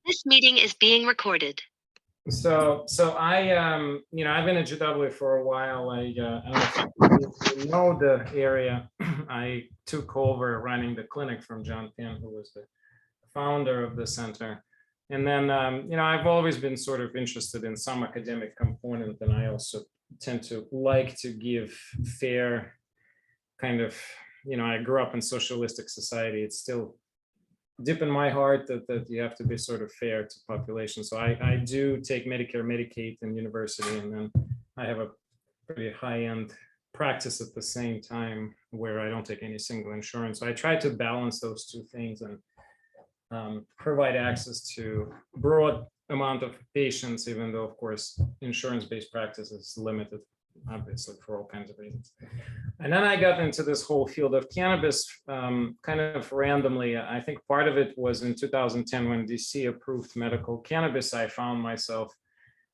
This meeting is being recorded. So I, I've been at GW for a while. I don't know if you know the area. I took over running the clinic from John Penn, who was the founder of the center. And then, I've always been sort of interested in some academic component, and I also tend to like to give fair kind of, I grew up in socialistic society. It's still deep in my heart that you have to be sort of fair to population. So I do take Medicare, Medicaid in university, and then I have a pretty high-end practice at the same time where I don't take any single insurance. So I try to balance those two things and provide access to broad amount of patients, even though, of course, insurance-based practice is limited, obviously, for all kinds of reasons. And then I got into this whole field of cannabis kind of randomly. I think part of it was in 2010 when DC approved medical cannabis. I found myself,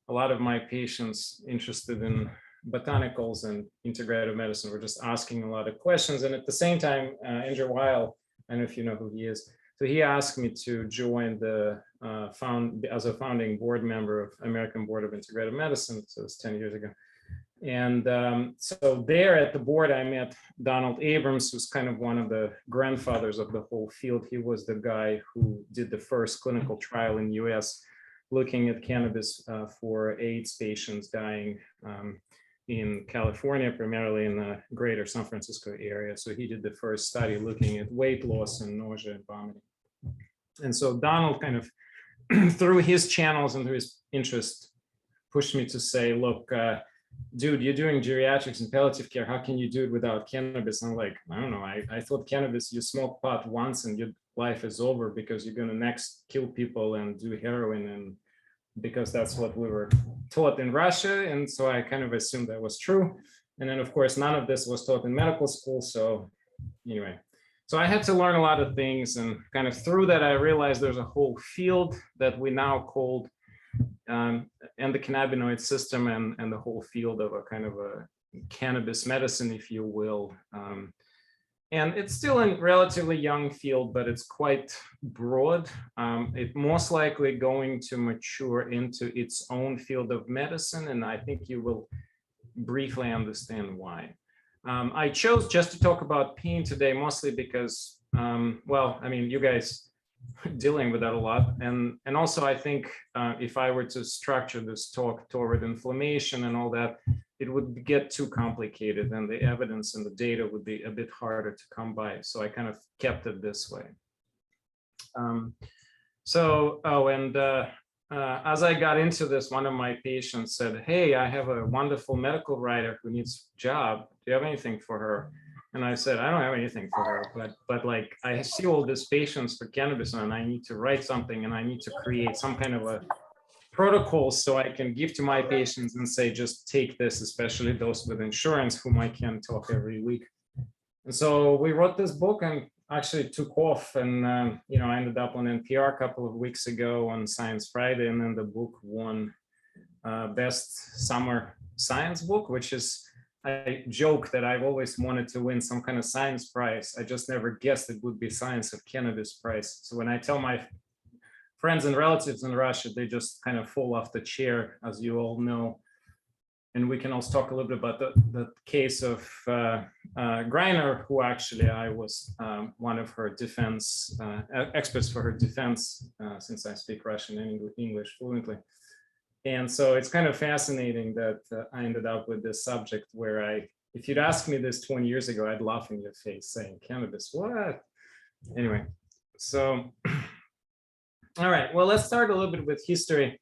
a lot of my patients interested in botanicals and integrative medicine were just asking a lot of questions. And at the same time, Andrew Weil, I don't know if you know who he is, so he asked me to join the as a founding board member of American Board of Integrative Medicine. So it's 10 years ago. And so there at the board, I met Donald Abrams, who's kind of one of the grandfathers of the whole field. He was the guy who did the first clinical trial in the US looking at cannabis for AIDS patients dying in California, primarily in the greater San Francisco area. So he did the first study looking at weight loss and nausea and vomiting. And so Donald kind of, through his channels and through his interest, pushed me to say, look, dude, you're doing geriatrics and palliative care. How can you do it without cannabis? I'm like, I don't know. I thought cannabis, you smoke pot once and your life is over because you're going to next kill people and do heroin, and because that's what we were taught in Russia. And so I kind of assumed that was true. And then, of course, none of this was taught in medical school. So anyway, so I had to learn a lot of things. And kind of through that, I realized there's a whole field that we now called endocannabinoid system and the whole field of a kind of a cannabis medicine, if you will. And it's still a relatively young field, but it's quite broad. It's most likely going to mature into its own field of medicine, and I think you will briefly understand why. I chose just to talk about pain today, mostly because, well, I mean, you guys dealing with that a lot. And also, I think if I were to structure this talk toward inflammation and all that, it would get too complicated and the evidence and the data would be a bit harder to come by. So I kind of kept it this way. As I got into this, one of my patients said, hey, I have a wonderful medical writer who needs a job. Do you have anything for her? And I said, I don't have anything for her, but like I see all these patients for cannabis and I need to write something and I need to create some kind of a protocol so I can give to my patients and say, just take this, especially those with insurance whom I can talk every week. And so we wrote this book and actually took off, and I ended up on NPR a couple of weeks ago on Science Friday, and then the book won Best Summer Science Book, which is, I joke that I've always wanted to win some kind of science prize. I just never guessed it would be Science of Cannabis prize. So when I tell my friends and relatives in Russia, they just kind of fall off the chair, as you all know. And we can also talk a little bit about the case of Greiner, who actually I was one of her defense experts for her defense, since I speak Russian and English fluently. And so it's kind of fascinating that I ended up with this subject where if you'd asked me this 20 years ago, I'd laugh in your face saying cannabis, what? Anyway, so, all right, well, let's start a little bit with history.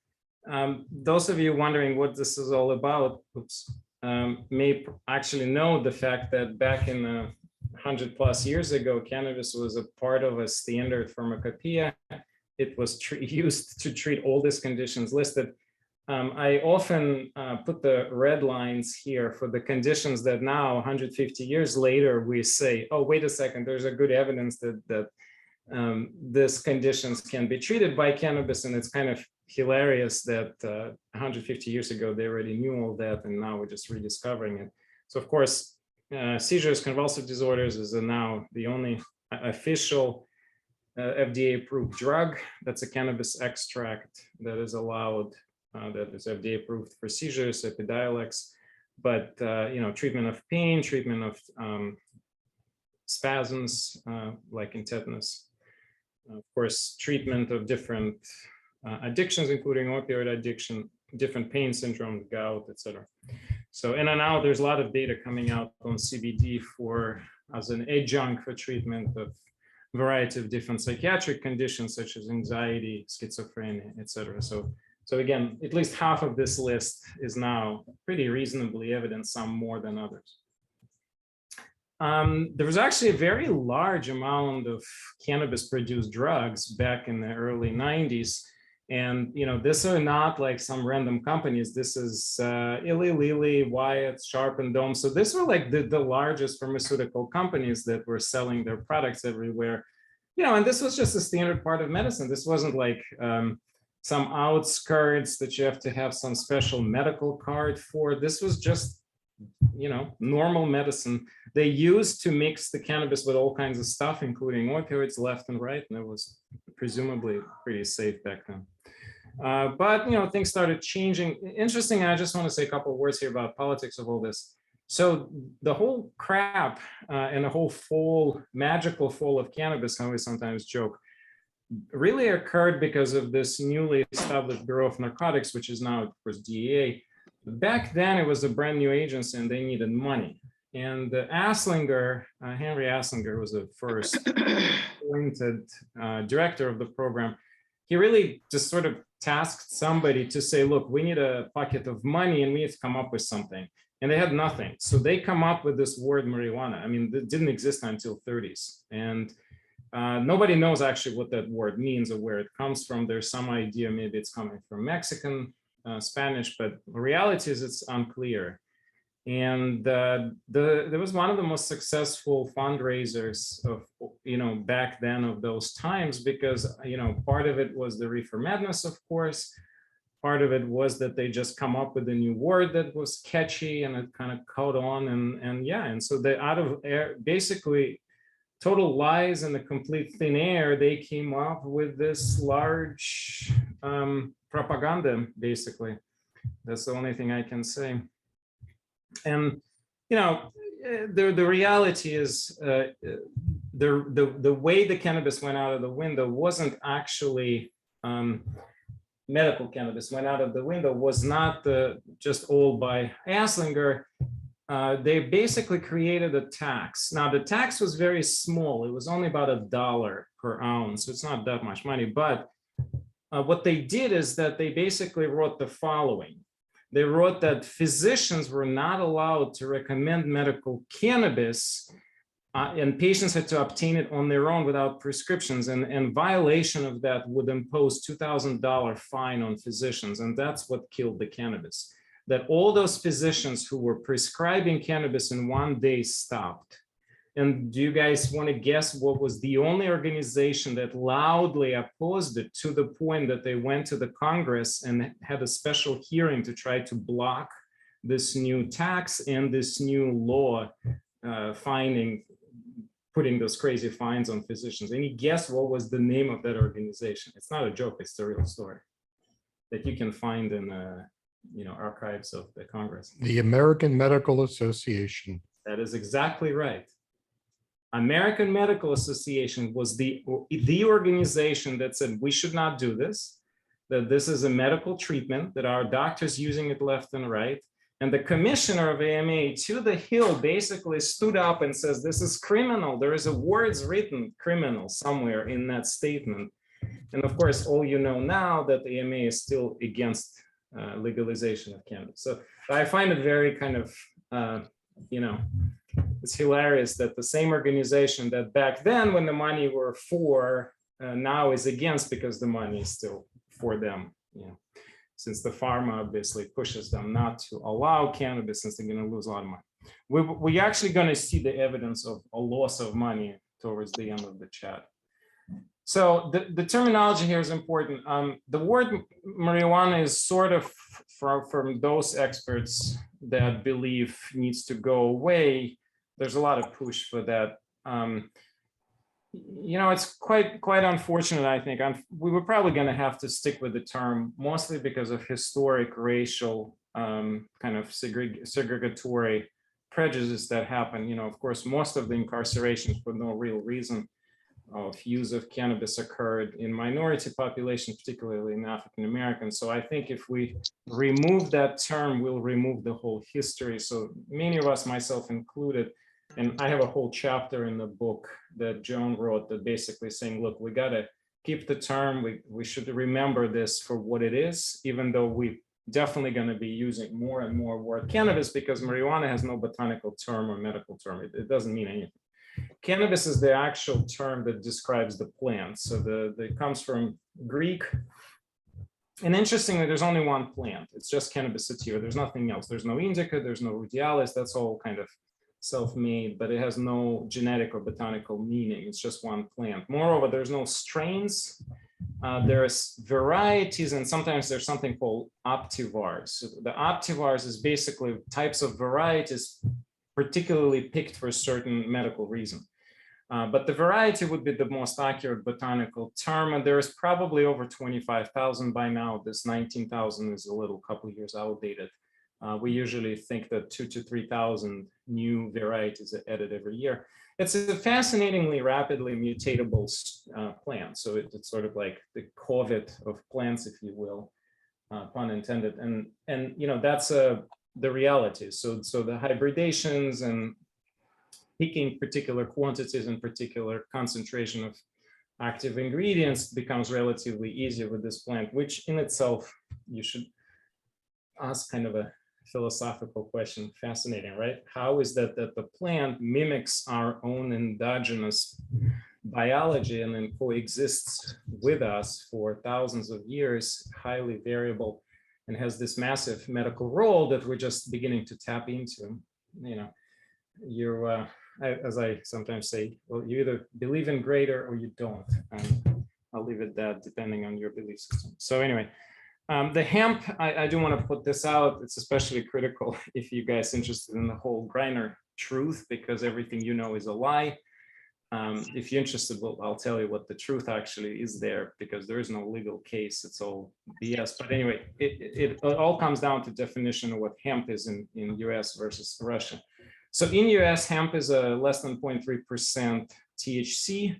Those of you wondering what this is all about, may actually know the fact that back in 100+ years ago, cannabis was a part of a standard pharmacopoeia. It was used to treat all these conditions listed. I often put the red lines here for the conditions that now, 150 years later, we say, oh, wait a second, there's a good evidence that these conditions can be treated by cannabis. And it's kind of hilarious that 150 years ago, they already knew all that, and now we're just rediscovering it. So of course, seizures, convulsive disorders is now the only official FDA-approved drug. That's a cannabis extract that is allowed, that is FDA-approved for seizures, Epidiolex. But treatment of pain, treatment of spasms, like in tetanus. Of course, treatment of different addictions, including opioid addiction, different pain syndromes, gout, etc. So in and out, there's a lot of data coming out on CBD as an adjunct for treatment of a variety of different psychiatric conditions, such as anxiety, schizophrenia, etc. So again, at least half of this list is now pretty reasonably evident, some more than others. There was actually a very large amount of cannabis-produced drugs back in the early 90s. And, this are not like some random companies. This is Eli Lilly, Wyatt, Sharp and Dome. So these were like the largest pharmaceutical companies that were selling their products everywhere. And this was just a standard part of medicine. This wasn't like some outskirts that you have to have some special medical card for. This was just, normal medicine. They used to mix the cannabis with all kinds of stuff, including opioids left and right. And it was presumably pretty safe back then. But things started changing. Interesting, I just want to say a couple of words here about politics of all this. So the whole crap and the whole magical fall of cannabis, how we sometimes joke, really occurred because of this newly established Bureau of Narcotics, which is now, of course, DEA. Back then, it was a brand new agency and they needed money. And Aslinger, Henry Aslinger, was the first appointed director of the program. He really just sort of tasked somebody to say, look, we need a bucket of money and we need to come up with something. And they had nothing. So they come up with this word marijuana. I mean, it didn't exist until 30s. And nobody knows actually what that word means or where it comes from. There's some idea, maybe it's coming from Mexican, Spanish, but the reality is it's unclear. And there was one of the most successful fundraisers of, back then of those times, because, part of it was the reefer madness, of course. Part of it was that they just come up with a new word that was catchy and it kind of caught on. And so they out of air, basically total lies and the complete thin air, they came up with this large propaganda, basically. That's the only thing I can say. And the reality is the way the cannabis went out of the window wasn't actually medical cannabis went out of the window, was not just all by Aslinger. They basically created a tax. Now the tax was very small. It was only about $1 per ounce. So it's not that much money, but what they did is that they basically wrote the following. They wrote that physicians were not allowed to recommend medical cannabis and patients had to obtain it on their own without prescriptions, and violation of that would impose $2,000 fine on physicians. And that's what killed the cannabis. That all those physicians who were prescribing cannabis in one day stopped. And do you guys want to guess what was the only organization that loudly opposed it, to the point that they went to the Congress and had a special hearing to try to block this new tax and this new law putting those crazy fines on physicians? Any guess what was the name of that organization? It's not a joke, it's the real story that you can find in archives of the Congress. The American Medical Association. That is exactly right. American Medical Association was the organization that said we should not do this, that this is a medical treatment, that our doctors using it left and right. And the commissioner of AMA to the Hill basically stood up and says, this is criminal. There is a words written criminal somewhere in that statement. And of course, all you know now that the AMA is still against legalization of cannabis. So I find it very kind of, it's hilarious that the same organization that back then when the money were for, now is against because the money is still for them. Since the pharma obviously pushes them not to allow cannabis, since they're going to lose a lot of money. We're actually going to see the evidence of a loss of money towards the end of the chat. So the terminology here is important. The word marijuana is sort of from those experts that believe needs to go away. There's a lot of push for that. It's quite unfortunate, I think. We were probably going to have to stick with the term, mostly because of historic racial kind of segregatory prejudice that happened. Of course, most of the incarcerations for no real reason of use of cannabis occurred in minority populations, particularly in African Americans. So I think if we remove that term, we'll remove the whole history. So many of us, myself included, and I have a whole chapter in the book that Joan wrote that basically saying, look, we got to keep the term. We should remember this for what it is, even though we definitely going to be using more and more word cannabis, because marijuana has no botanical term or medical term. It doesn't mean anything. Cannabis is the actual term that describes the plant. So it comes from Greek. And interestingly, there's only one plant. It's just Cannabis sativa. There's nothing else. There's no indica. There's no rudialis. That's all kind of self-made, but it has no genetic or botanical meaning. It's just one plant. Moreover, there's no strains. There's varieties, and sometimes there's something called optivars. So the optivars is basically types of varieties particularly picked for a certain medical reason. But the variety would be the most accurate botanical term, and there is probably over 25,000 by now. This 19,000 is a little couple years outdated. We usually think that 2,000 to 3,000 new varieties are added every year. It's a fascinatingly rapidly mutatable plant. So it's sort of like the COVID of plants, if you will, pun intended. And that's the reality. So the hybridations and picking particular quantities and particular concentration of active ingredients becomes relatively easier with this plant, which in itself, you should ask kind of a philosophical question. Fascinating, right? How is that the plant mimics our own endogenous biology and then coexists with us for thousands of years, highly variable, and has this massive medical role that we're just beginning to tap into? As I sometimes say, well, you either believe in greater or you don't, and I'll leave it that depending on your belief system. So anyway, the hemp, I do want to put this out. It's especially critical if you guys are interested in the whole Greiner truth, because everything is a lie. If you're interested, well, I'll tell you what the truth actually is there, because there is no legal case. It's all BS. But anyway, it all comes down to definition of what hemp is in US versus Russia. So in US, hemp is a less than 0.3% THC,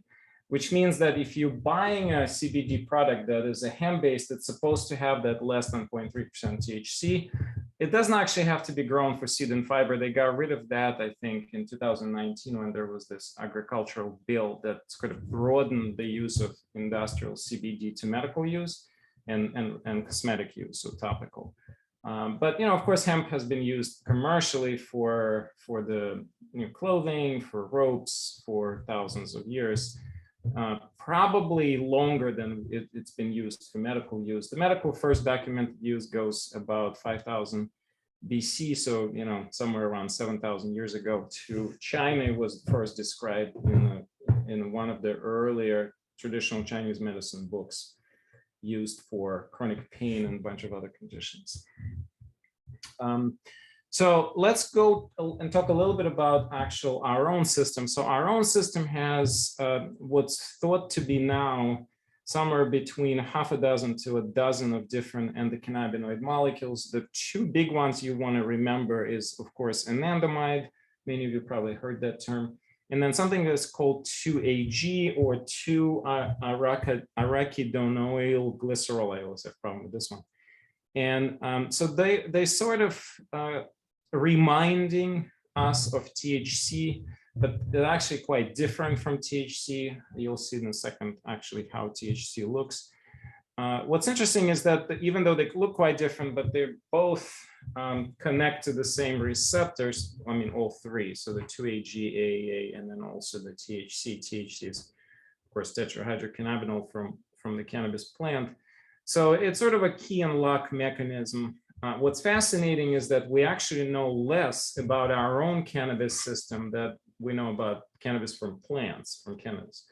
which means that if you're buying a CBD product that is a hemp-based, it's supposed to have that less than 0.3% THC. It doesn't actually have to be grown for seed and fiber. They got rid of that, I think, in 2019, when there was this agricultural bill that sort of broadened the use of industrial CBD to medical use and cosmetic use, so topical. But of course, hemp has been used commercially for the clothing, for ropes, for thousands of years. Probably longer than it's been used for medical use. The medical first documented use goes about 5,000 BC, so somewhere around 7,000 years ago. To China, it was first described in one of the earlier traditional Chinese medicine books, used for chronic pain and a bunch of other conditions. So let's go and talk a little bit about our own system. So our own system has what's thought to be now somewhere between half a dozen to a dozen of different endocannabinoid molecules. The two big ones you want to remember is, of course, anandamide. Many of you probably heard that term. And then something that's called 2-AG or 2-arachidonoyl glycerol. I always have a problem with this one. And so they sort of reminding us of THC, but they're actually quite different from THC. You'll see in a second actually how THC looks. What's interesting is that even though they look quite different, but they're both connect to the same receptors. I mean, all three. So the 2-AG, AAA, and then also the THC. THC is, of course, tetrahydrocannabinol from the cannabis plant. So it's sort of a key and lock mechanism. What's fascinating is that we actually know less about our own cannabis system that we know about cannabis from plants, from cannabis,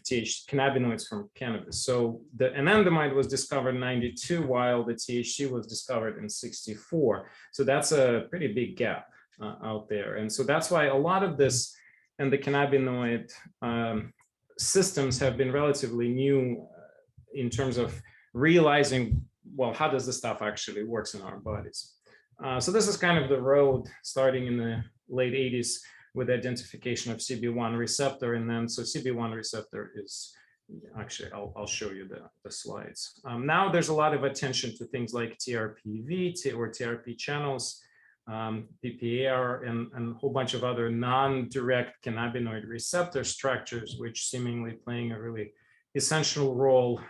cannabinoids from cannabis. So the anandamide was discovered in 92, while the THC was discovered in 64. So that's a pretty big gap out there. And so that's why a lot of this endocannabinoid systems have been relatively new in terms of realizing, well, how does this stuff actually works in our bodies? So this is kind of the road starting in the late 80s with identification of CB1 receptor. And then, so CB1 receptor is, actually, I'll show you the slides. Now there's a lot of attention to things like TRPV or TRP channels, PPAR, and a whole bunch of other non-direct cannabinoid receptor structures, which seemingly playing a really essential role.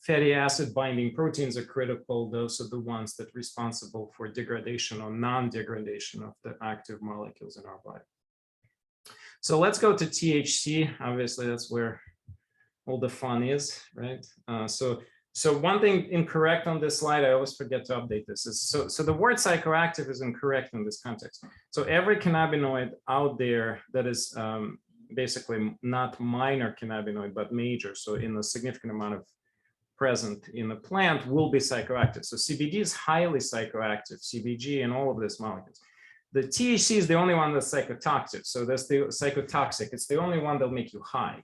Fatty acid binding proteins are critical. Those are the ones that are responsible for degradation or non-degradation of the active molecules in our body. So let's go to THC. Obviously, that's where all the fun is, right? So one thing incorrect on this slide, I always forget to update this, is so the word psychoactive is incorrect in this context. So every cannabinoid out there that is basically not minor cannabinoid, but major, so in a significant amount of present in the plant, will be psychoactive. So CBD is highly psychoactive, CBG and all of these molecules. The THC is the only one that's psychotoxic. So that's the psychotoxic. It's the only one that'll make you high.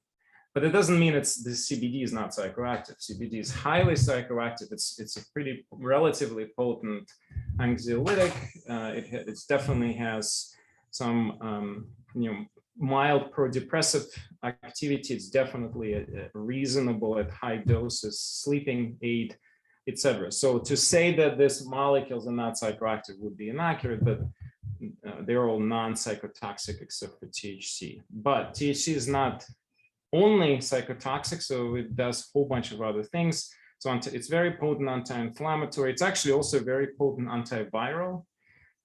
But it doesn't mean the CBD is not psychoactive. CBD is highly psychoactive. It's a pretty relatively potent anxiolytic. It definitely has some mild pro-depressive activity. It's definitely reasonable at high doses, sleeping aid, etc. So to say that these molecules are not psychoactive would be inaccurate, but they're all non-psychotoxic except for THC. But THC is not only psychotoxic, so it does a whole bunch of other things. So it's very potent anti-inflammatory. It's actually also very potent antiviral.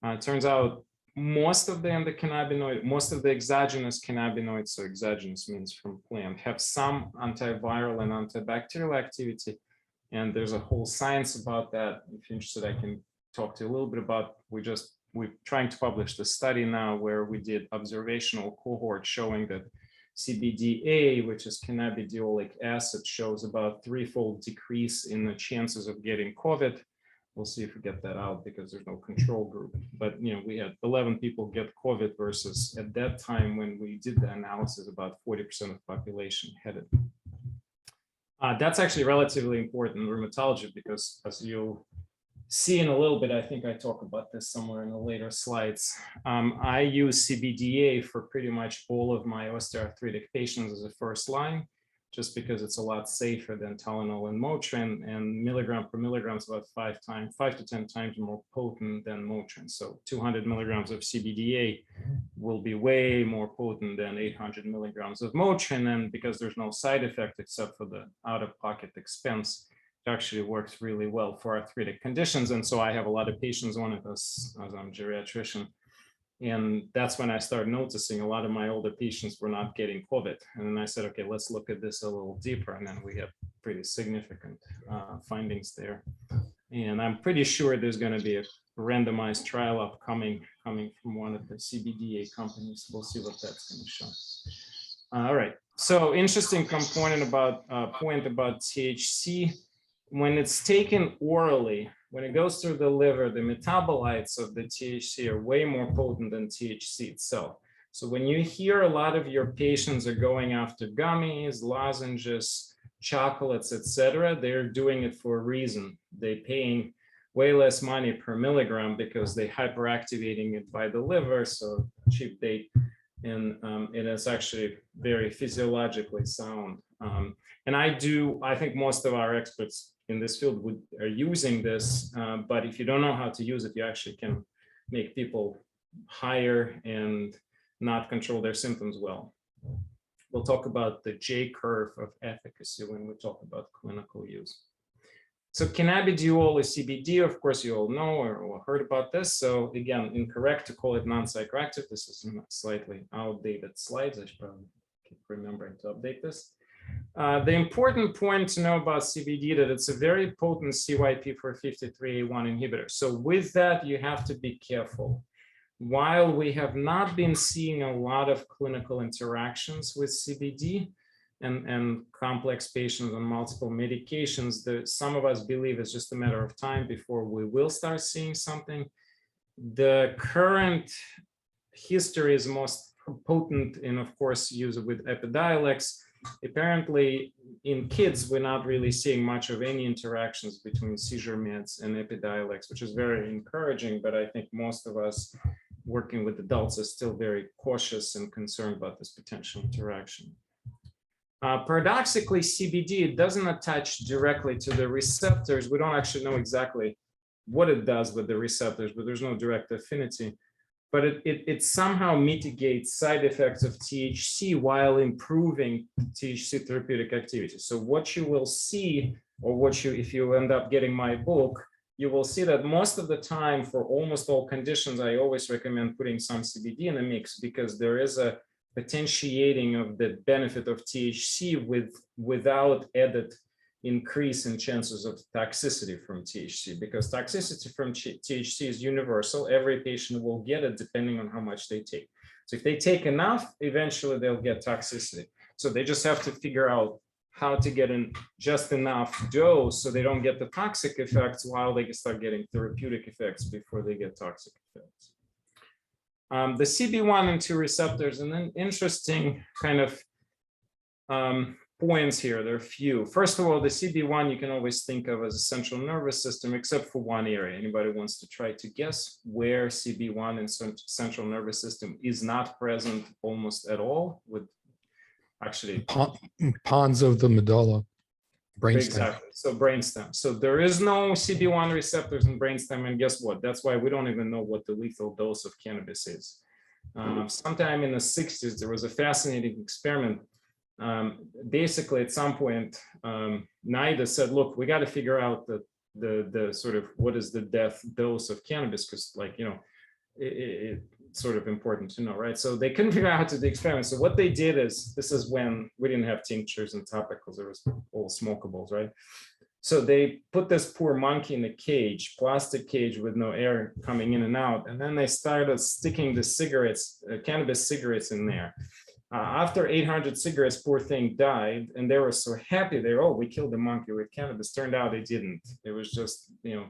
It turns out most of the endocannabinoid, most of the exogenous cannabinoids, so exogenous means from plant, have some antiviral and antibacterial activity. And there's a whole science about that. If you're interested, I can talk to you a little bit about. We're trying to publish the study now where we did observational cohort showing that CBDA, which is cannabidiolic acid, shows about 3-fold decrease in the chances of getting COVID. We'll see if we get that out because there's no control group. But we had 11 people get COVID versus at that time when we did the analysis, about 40% of the population had it. That's actually relatively important in rheumatology because, as you'll see in a little bit, I think I talk about this somewhere in the later slides. I use CBDA for pretty much all of my osteoarthritic patients as a first line, just because it's a lot safer than Tylenol and Motrin, and milligram per milligram is about 5 to 10 times more potent than Motrin. So 200 milligrams of CBDA will be way more potent than 800 milligrams of Motrin, and because there's no side effect except for the out-of-pocket expense, it actually works really well for arthritic conditions. And so I have a lot of patients on it as I'm a geriatrician. And that's when I started noticing a lot of my older patients were not getting COVID. And then I said, okay, let's look at this a little deeper. And then we have pretty significant findings there. And I'm pretty sure there's going to be a randomized trial upcoming coming from one of the CBDA companies. We'll see what that's going to show. All right. So interesting component about THC. When it's taken orally, when it goes through the liver, the metabolites of the THC are way more potent than THC itself. So when you hear a lot of your patients are going after gummies, lozenges, chocolates, etc., they're doing it for a reason. They're paying way less money per milligram because they're hyperactivating it by the liver, so cheap date, and it is actually very physiologically sound. And I think most of our experts in this field are using this, but if you don't know how to use it, you actually can make people higher and not control their symptoms well. We'll talk about the J curve of efficacy when we talk about clinical use. So cannabidiol is CBD, of course, you all know or heard about this. So again, incorrect to call it non-psychoactive. This is slightly outdated slides. I should probably keep remembering to update this. The important point to know about CBD that it's a very potent CYP453A1 inhibitor. So with that, you have to be careful. While we have not been seeing a lot of clinical interactions with CBD and complex patients on multiple medications, some of us believe it's just a matter of time before we will start seeing something. The current history is most potent in, of course, use with Epidiolex. apparently in kids, we're not really seeing much of any interactions between seizure meds and Epidiolex, which is very encouraging, but I think most of us working with adults are still very cautious and concerned about this potential interaction. Paradoxically, CBD doesn't attach directly to the receptors. We don't actually know exactly what it does with the receptors, but there's no direct affinity. But it somehow mitigates side effects of THC while improving THC therapeutic activity. So what you will see, or if you end up getting my book, you will see that most of the time for almost all conditions, I always recommend putting some CBD in the mix, because there is a potentiating of the benefit of THC without added increase in chances of toxicity from THC, because toxicity from THC is universal. Every patient will get it depending on how much they take. So if they take enough, eventually they'll get toxicity. So they just have to figure out how to get in just enough dose so they don't get the toxic effects while they start getting therapeutic effects before they get toxic effects. The CB1 and 2 receptors, and then interesting kind of points here. There are a few. First of all, the CB1 you can always think of as a central nervous system, except for one area. Anybody wants to try to guess where CB1 in central nervous system is not present almost at all? With actually Pons of the medulla, brainstem. Exactly. So brainstem. So there is no CB1 receptors in brainstem, and guess what? That's why we don't even know what the lethal dose of cannabis is. Sometime in the 60s, there was a fascinating experiment. Basically, at some point, NIDA said, "Look, we got to figure out the sort of what is the death dose of cannabis, because, like, you know, it's sort of important to know, right?" So they couldn't figure out how to do the experiment. So what they did is, this is when we didn't have tinctures and topicals; there was all smokables, right? So they put this poor monkey in a cage, plastic cage with no air coming in and out, and then they started sticking the cigarettes, cannabis cigarettes, in there. After 800 cigarettes, poor thing died, and they were so happy. They were, "Oh, we killed the monkey with cannabis." Turned out they didn't. It was just, you know,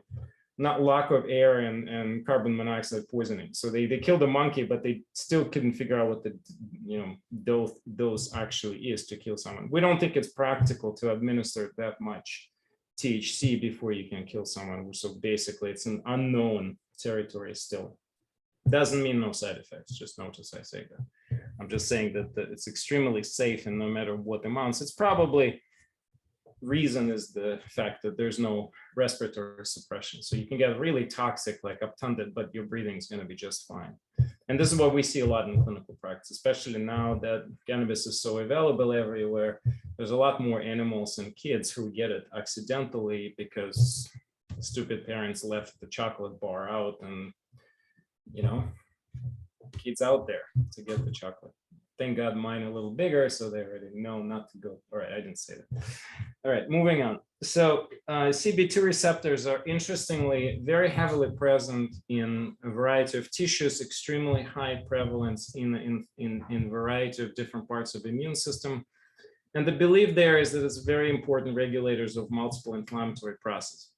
not lack of air and carbon monoxide poisoning. So they killed the monkey, but they still couldn't figure out what the, you know, dose actually is to kill someone. We don't think it's practical to administer that much THC before you can kill someone. So basically, it's an unknown territory still. Doesn't mean no side effects. Just notice I say that. I'm just saying that it's extremely safe, and no matter what amounts, it's probably reason is the fact that there's no respiratory suppression. So you can get really toxic, like obtunded, but your breathing is going to be just fine. And this is what we see a lot in clinical practice, especially now that cannabis is so available everywhere. There's a lot more animals and kids who get it accidentally because stupid parents left the chocolate bar out, and, you know, kids out there to get the chocolate. Thank God mine are a little bigger, so they already know not to go. All right, I didn't say that. All right, moving on. So CB2 receptors are interestingly very heavily present in a variety of tissues, extremely high prevalence in variety of different parts of the immune system. And the belief there is that it's very important regulators of multiple inflammatory processes.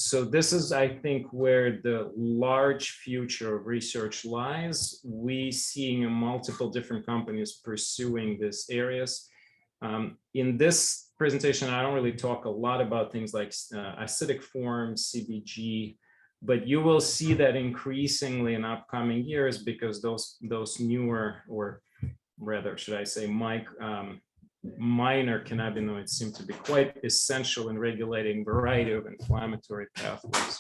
So this is, I think, where the large future of research lies. We seeing multiple different companies pursuing these areas. In this presentation, I don't really talk a lot about things like acidic forms, CBG, but you will see that increasingly in upcoming years, because those newer, or rather, should I say, minor cannabinoids seem to be quite essential in regulating a variety of inflammatory pathways.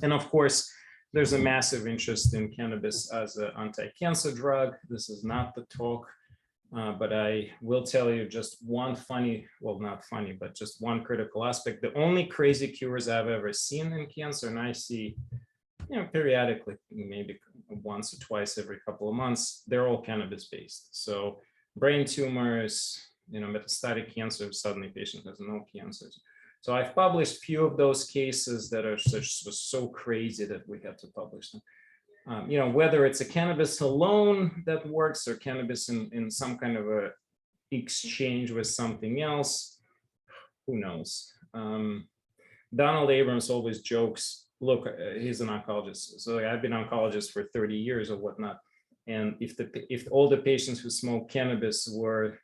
And of course, there's a massive interest in cannabis as an anti-cancer drug. This is not the talk, but I will tell you just one funny, well, not funny, but just one critical aspect. The only crazy cures I've ever seen in cancer, and I see, you know, periodically, maybe once or twice every couple of months, they're all cannabis based. So brain tumors, you know, metastatic cancer, suddenly patient has no cancers. So I've published few of those cases that are so crazy that we had to publish them. You know, whether it's a cannabis alone that works, or cannabis in some kind of a exchange with something else, who knows? Donald Abrams always jokes, look, he's an oncologist. So I've been an oncologist for 30 years or whatnot. And if all the patients who smoke cannabis were,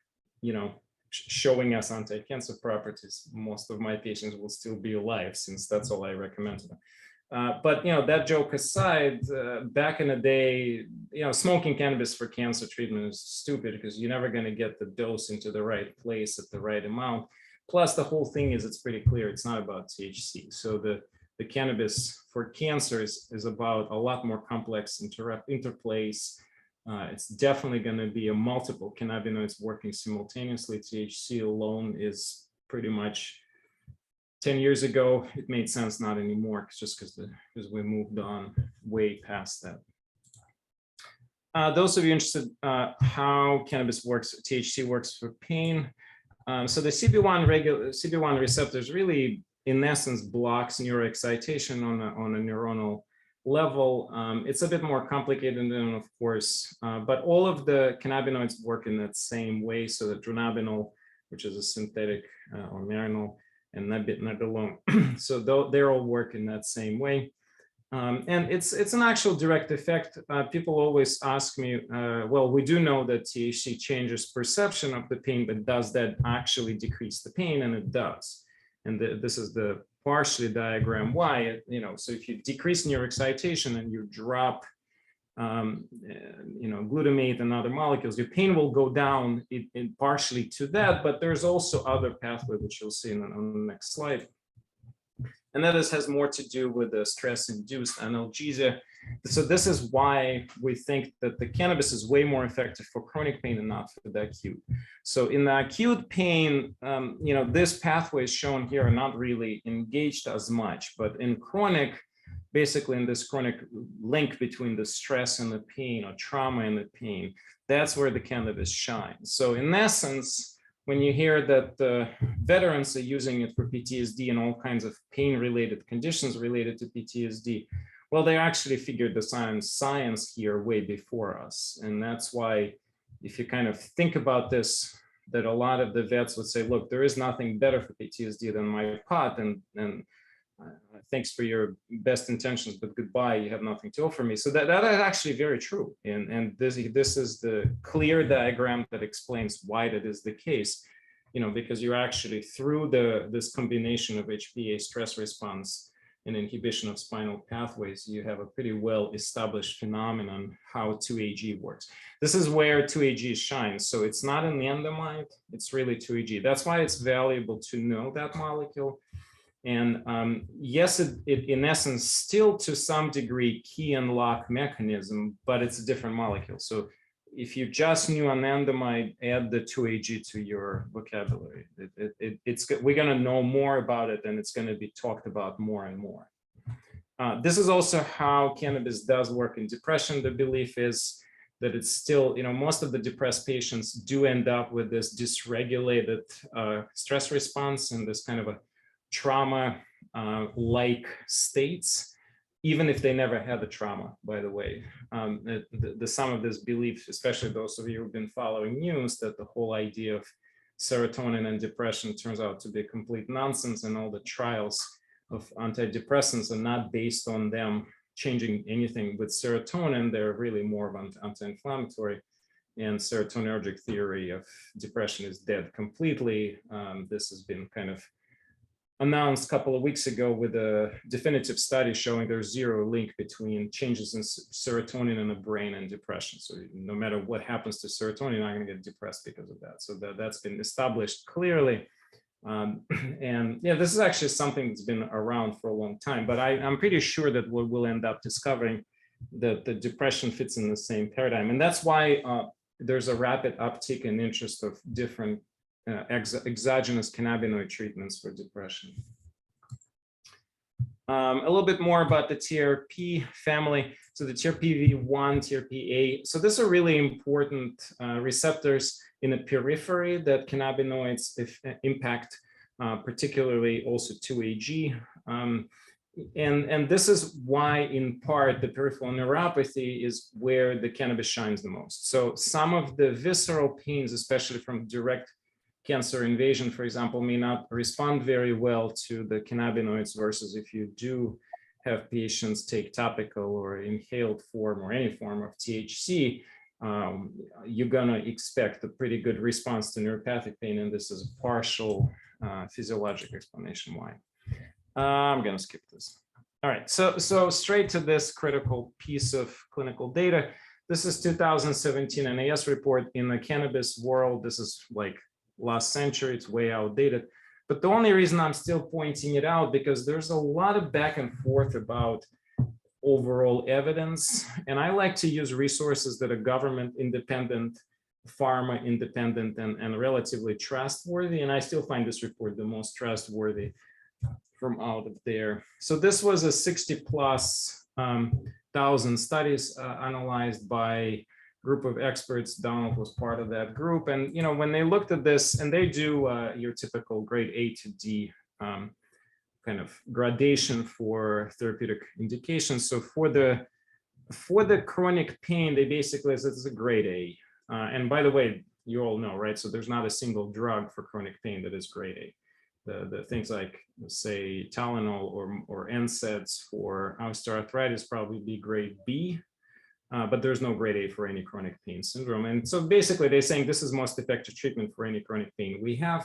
showing us anti-cancer properties, most of my patients will still be alive, since that's all I recommend to them. But that joke aside, back in the day, smoking cannabis for cancer treatment is stupid, because you're never going to get the dose into the right place at the right amount. Plus, the whole thing is, it's pretty clear it's not about THC. So the cannabis for cancer is about a lot more complex interplays. It's definitely going to be a multiple cannabinoids working simultaneously. THC alone is pretty much 10 years ago, it made sense, not anymore, just because we moved on way past that. Those of you interested how cannabis works, THC works for pain. So the CB1 receptors really, in essence, blocks neuroexcitation on a neuronal level. It's a bit more complicated than, of course, but all of the cannabinoids work in that same way. So the dronabinol, which is a synthetic, or marinol, and nabilone. So they're all work in that same way. And it's an actual direct effect. People always ask me, well, we do know that THC changes perception of the pain, but does that actually decrease the pain? And it does. And this is the partially diagram why, so if you decrease neuroexcitation and you drop glutamate and other molecules, your pain will go down partially to that, but there's also other pathway, which you'll see on the next slide. And that has more to do with the stress-induced analgesia. So this is why we think that the cannabis is way more effective for chronic pain and not for the acute. So in the acute pain, this pathway is shown here are not really engaged as much, but in chronic, basically in this chronic link between the stress and the pain, or trauma and the pain, that's where the cannabis shines. So in essence, when you hear that veterans are using it for PTSD and all kinds of pain-related conditions related to PTSD, well, they actually figured the science here way before us. And that's why, if you kind of think about this, that a lot of the vets would say, look, there is nothing better for PTSD than my pot, and thanks for your best intentions, but goodbye, you have nothing to offer me. So that is actually very true. And this is the clear diagram that explains why that is the case, because you're actually through this combination of HPA, stress response, and inhibition of spinal pathways, you have a pretty well established phenomenon how 2-AG works. This is where 2-AG shines. So it's not an anandamide, it's really 2-AG. That's why it's valuable to know that molecule. And yes, it in essence still to some degree key and lock mechanism, but it's a different molecule. So if you just knew anandamide, add the 2-AG to your vocabulary. We're going to know more about it, and it's going to be talked about more and more. This is also how cannabis does work in depression. The belief is that it's still, most of the depressed patients do end up with this dysregulated stress response and this kind of a trauma-like states, even if they never had the trauma, by the way. Some of this belief, especially those of you who've been following news, that the whole idea of serotonin and depression turns out to be complete nonsense, and all the trials of antidepressants are not based on them changing anything with serotonin. They're really more of anti-inflammatory, and serotonergic theory of depression is dead completely. This has been kind of announced a couple of weeks ago with a definitive study showing there's zero link between changes in serotonin in the brain and depression. So no matter what happens to serotonin, you're not going to get depressed because of that. So that's been established clearly. And yeah, this is actually something that's been around for a long time, but I'm pretty sure that we'll end up discovering that the depression fits in the same paradigm. And that's why there's a rapid uptick in interest of different exogenous cannabinoid treatments for depression. A little bit more about the TRP family. So the TRPV1, TRPA. So these are really important receptors in the periphery that cannabinoids impact, particularly also 2-AG. And this is why, in part, the peripheral neuropathy is where the cannabis shines the most. So some of the visceral pains, especially from direct cancer invasion, for example, may not respond very well to the cannabinoids, versus if you do have patients take topical or inhaled form or any form of THC, you're gonna expect a pretty good response to neuropathic pain, and this is a partial physiologic explanation why. I'm gonna skip this. All right, so straight to this critical piece of clinical data. This is 2017 NAS report in the cannabis world. This is like last century, it's way outdated. But the only reason I'm still pointing it out, because there's a lot of back and forth about overall evidence. And I like to use resources that are government independent, pharma independent, and relatively trustworthy. And I still find this report the most trustworthy from out of there. So this was a 60+ thousand studies analyzed by group of experts. Donald was part of that group. And, you know, when they looked at this, and they do your typical grade A to D kind of gradation for therapeutic indications. So for the chronic pain, they basically said it's a grade A. And by the way, you all know, right? So there's not a single drug for chronic pain that is grade A. The things like, say, Tylenol or NSAIDs for osteoarthritis probably be grade B. But there's no grade A for any chronic pain syndrome. And so basically they're saying this is most effective treatment for any chronic pain. We have,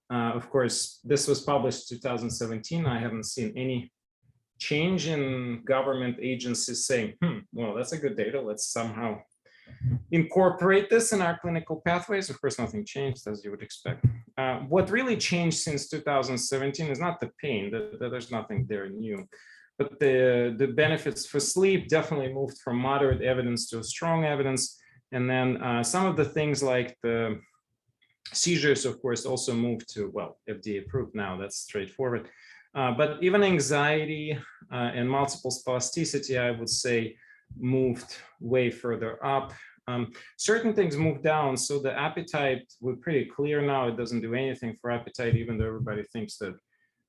of course, this was published 2017. I haven't seen any change in government agencies saying, well, that's a good data. Let's somehow incorporate this in our clinical pathways. Of course, nothing changed, as you would expect. What really changed since 2017 is not the pain. There's nothing there new. But the benefits for sleep definitely moved from moderate evidence to strong evidence. And then some of the things like the seizures, of course, also moved to, well, FDA approved now, that's straightforward. But even anxiety and multiple spasticity, I would say, moved way further up. Certain things moved down. So the appetite, we're pretty clear now, it doesn't do anything for appetite, even though everybody thinks that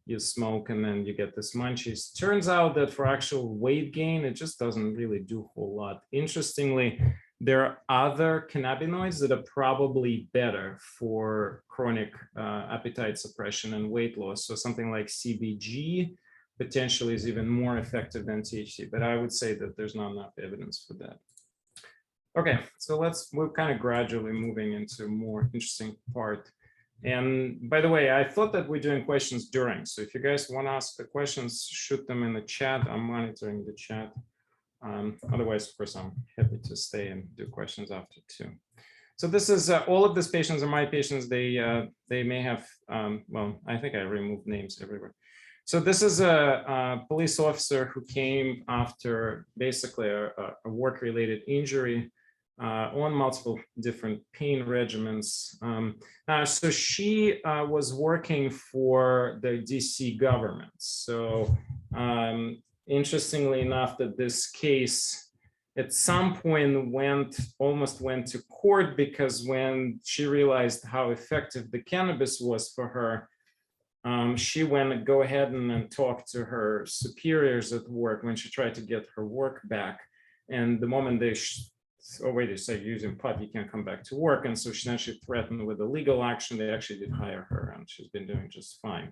you smoke and then you get this munchies. Turns out that for actual weight gain, it just doesn't really do a whole lot. Interestingly, there are other cannabinoids that are probably better for chronic appetite suppression and weight loss. So something like CBG potentially is even more effective than THC, but I would say that there's not enough evidence for that. Okay, so we're kind of gradually moving into a more interesting part. And by the way, I thought that we're doing questions during. So if you guys want to ask the questions, shoot them in the chat. I'm monitoring the chat. Otherwise, of course, I'm happy to stay and do questions after too. So this is all of these patients are my patients. They may have, well, I think I removed names everywhere. So this is a police officer who came after basically a work-related injury on multiple different pain regimens. So she was working for the DC government. So interestingly enough, that this case at some point almost went to court, because when she realized how effective the cannabis was for her, she went to go ahead and talk to her superiors at work when she tried to get her work back. And the moment they oh, wait, they say using pot, you can't come back to work. And so she threatened with a legal action. They actually did hire her, and she's been doing just fine.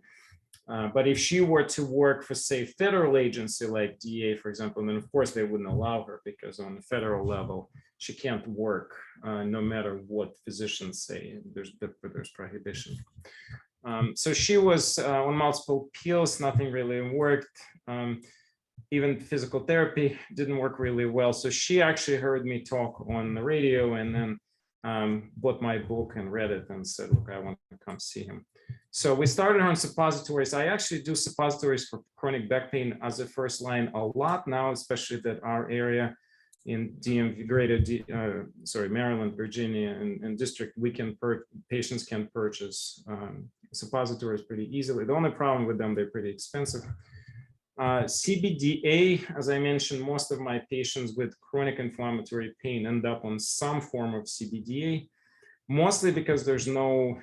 But if she were to work for, say, federal agency like DEA, for example, then of course they wouldn't allow her, because on the federal level, she can't work no matter what physicians say. There's prohibition. So she was on multiple pills, nothing really worked. Even physical therapy didn't work really well. So she actually heard me talk on the radio, and then bought my book and read it and said, look, I want to come see him. So we started on suppositories. I actually do suppositories for chronic back pain as a first line a lot now, especially that our area in DMV, Maryland, Virginia, and district, patients can purchase suppositories pretty easily. The only problem with them, they're pretty expensive. CBDA, as I mentioned, most of my patients with chronic inflammatory pain end up on some form of CBDA, mostly because there's no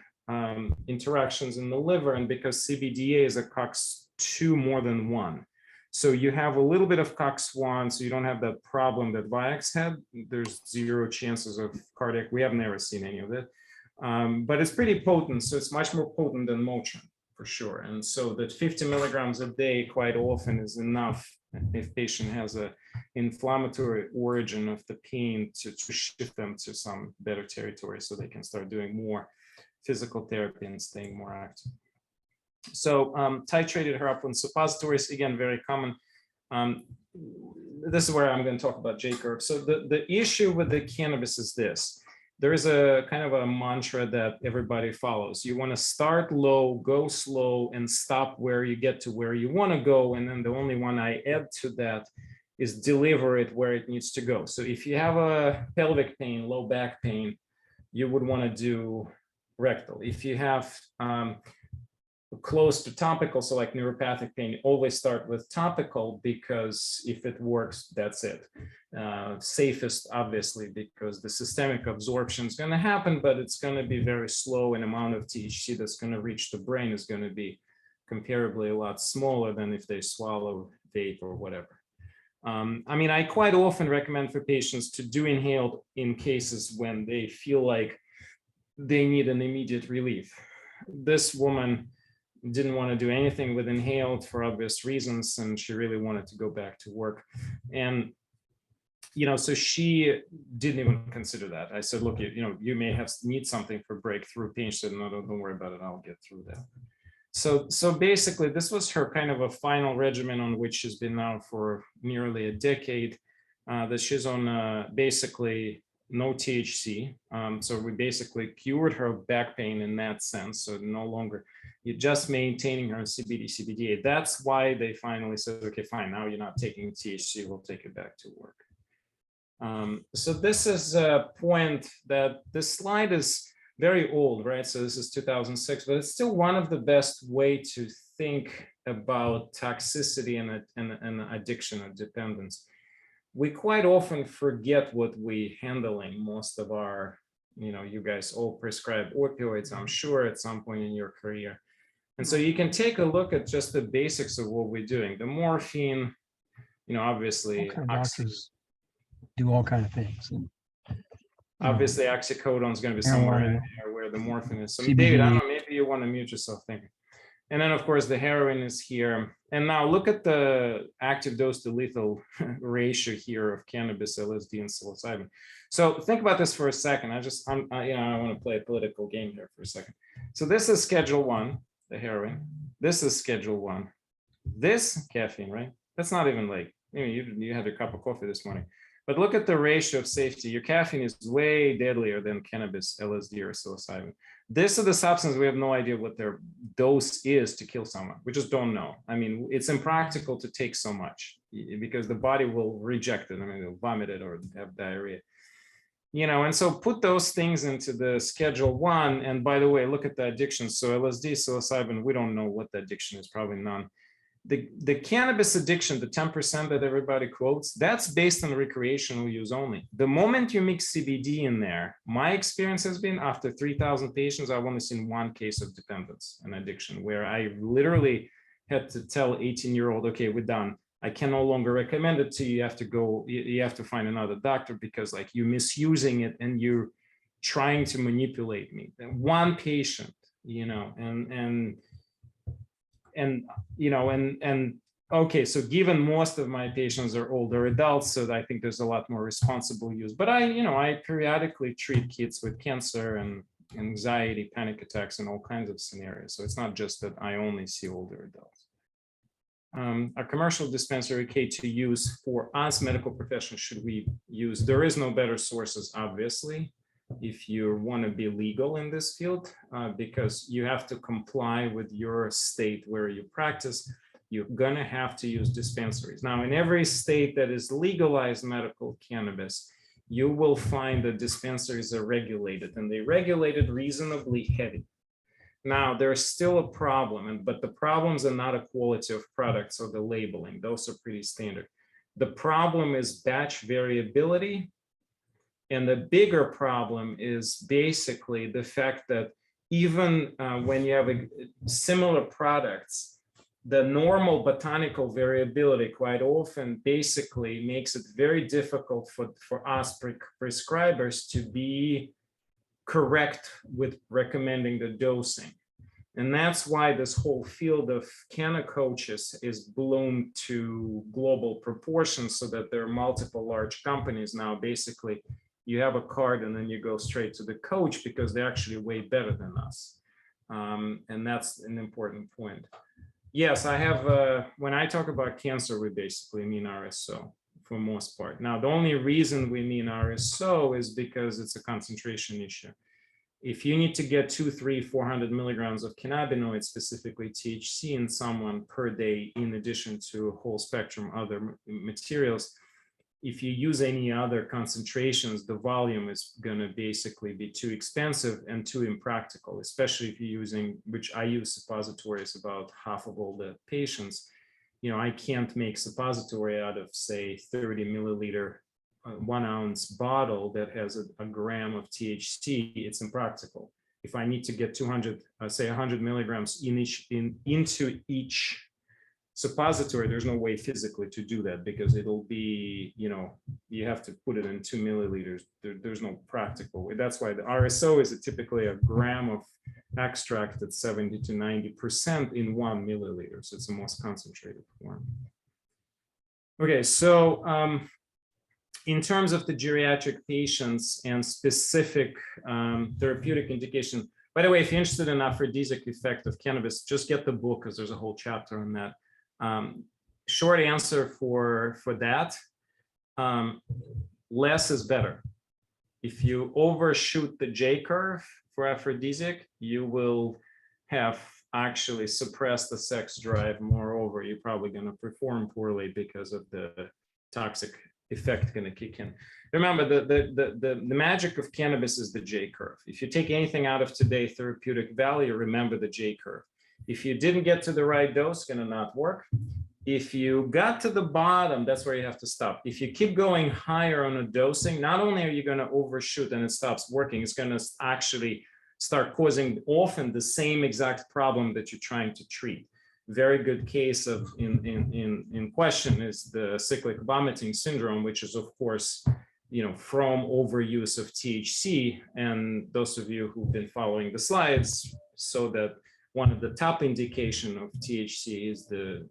interactions in the liver, and because CBDA is a COX-2 more than one. So you have a little bit of COX-1, so you don't have that problem that Vioxx had. There's 0 chances of cardiac. We have never seen any of it, but it's pretty potent. So it's much more potent than Motrin, for sure. And so that 50 milligrams a day quite often is enough if patient has a inflammatory origin of the pain to shift them to some better territory so they can start doing more physical therapy and staying more active. So titrated her up on suppositories, again, very common. This is where I'm going to talk about J-curve. So the issue with the cannabis is this. There is a kind of a mantra that everybody follows. You want to start low, go slow, and stop where you get to where you want to go. And then the only one I add to that is deliver it where it needs to go. So if you have a pelvic pain, low back pain, you would want to do rectal. If you have close to topical, so like neuropathic pain, always start with topical, because if it works, that's it. Safest, obviously, because the systemic absorption is going to happen, but it's going to be very slow, and amount of THC that's going to reach the brain is going to be comparably a lot smaller than if they swallow vape or whatever. I mean, I quite often recommend for patients to do inhaled in cases when they feel like they need an immediate relief. This woman didn't want to do anything with inhaled for obvious reasons, and she really wanted to go back to work. And, you know, so she didn't even consider that. I said, look, you may need something for breakthrough pain. She said, no, don't worry about it. I'll get through that. So basically, this was her kind of a final regimen on which she's been now for nearly a decade, that she's on basically no THC. So we basically cured her back pain in that sense. So no longer, you're just maintaining her CBD, CBDA. That's why they finally said, okay, fine, now you're not taking THC, we'll take it back to work. So this is a point that this slide is very old, right? So this is 2006, but it's still one of the best way to think about toxicity and addiction or dependence. We quite often forget what we're handling. Most of our, you guys all prescribe opioids, I'm sure, at some point in your career. And so you can take a look at just the basics of what we're doing. The morphine, obviously, doctors do all kinds of things. Obviously, oxycodone is going to be somewhere in there where the morphine is. So, CBD. David, I don't know, maybe you want to mute yourself. Thank you. And then, of course, the heroin is here. And now look at the active dose to lethal ratio here of cannabis, LSD, and psilocybin. So think about this for a second. I want to play a political game here for a second. So this is Schedule 1, the heroin. This is Schedule 1. This caffeine, right? That's not even like, you had a cup of coffee this morning. But look at the ratio of safety. Your caffeine is way deadlier than cannabis, LSD, or psilocybin. This is the substance we have no idea what their dose is to kill someone. We just don't know. I mean, it's impractical to take so much because the body will reject it. I mean, they'll vomit it or have diarrhea. And so put those things into the Schedule 1. And by the way, look at the addiction. So LSD, psilocybin, we don't know what the addiction is, probably none. The cannabis addiction, the 10% that everybody quotes, that's based on recreational use only. The moment you mix CBD in there, my experience has been after 3,000 patients, I've only seen one case of dependence and addiction where I literally had to tell 18-year-old, okay, we're done. I can no longer recommend it to you. You have to go, you have to find another doctor because like you're misusing it and you're trying to manipulate me. One patient, okay, so given most of my patients are older adults, so I think there's a lot more responsible use. But I periodically treat kids with cancer and anxiety, panic attacks, and all kinds of scenarios. So it's not just that I only see older adults. A commercial dispensary K to use for us medical professionals should we use? There is no better sources, obviously, if you want to be legal in this field, because you have to comply with your state where you practice. You're going to have to use dispensaries. Now, in every state that is legalized medical cannabis, you will find that dispensaries are regulated, and they're regulated reasonably heavy. Now, there's still a problem, but the problems are not a quality of products or the labeling. Those are pretty standard. The problem is batch variability. And the bigger problem is basically the fact that even when you have similar products, the normal botanical variability quite often basically makes it very difficult for us prescribers to be correct with recommending the dosing. And that's why this whole field of canna coaches is bloomed to global proportions, so that there are multiple large companies now. Basically, you have a card and then you go straight to the coach because they're actually way better than us. And that's an important point. Yes, I have, when I talk about cancer, we basically mean RSO for most part. Now, the only reason we mean RSO is because it's a concentration issue. If you need to get 200, 300, 400 milligrams of cannabinoids, specifically THC, in someone per day, in addition to a whole spectrum other materials, if you use any other concentrations, the volume is going to basically be too expensive and too impractical, especially if you're using, which I use suppositories about half of all the patients. You know, I can't make suppository out of, say, 30 milliliter 1 ounce bottle that has a gram of THC. It's impractical. If I need to get 200, say 100 milligrams into each suppository, there's no way physically to do that, because it'll be, you know, you have to put it in 2 milliliters. There's no practical way. That's why the RSO is typically a gram of extract at 70 to 90% in 1 milliliter. So it's the most concentrated form. Okay, so in terms of the geriatric patients and specific therapeutic indication, by the way, if you're interested in aphrodisiac effect of cannabis, just get the book, because there's a whole chapter on that. Short answer for that, less is better. If you overshoot the J curve for aphrodisiac, you will have actually suppressed the sex drive. Moreover, you're probably going to perform poorly because of the toxic effect going to kick in. Remember, the magic of cannabis is the J curve. If you take anything out of today therapeutic value, remember the J curve. If you didn't get to the right dose, it's going to not work. If you got to the bottom, that's where you have to stop. If you keep going higher on a dosing, not only are you going to overshoot and it stops working, it's going to actually start causing often the same exact problem that you're trying to treat. Very good case of in question is the cyclic vomiting syndrome, which is, of course, you know, from overuse of THC. And those of you who've been following the slides, so that one of the top indication of THC is the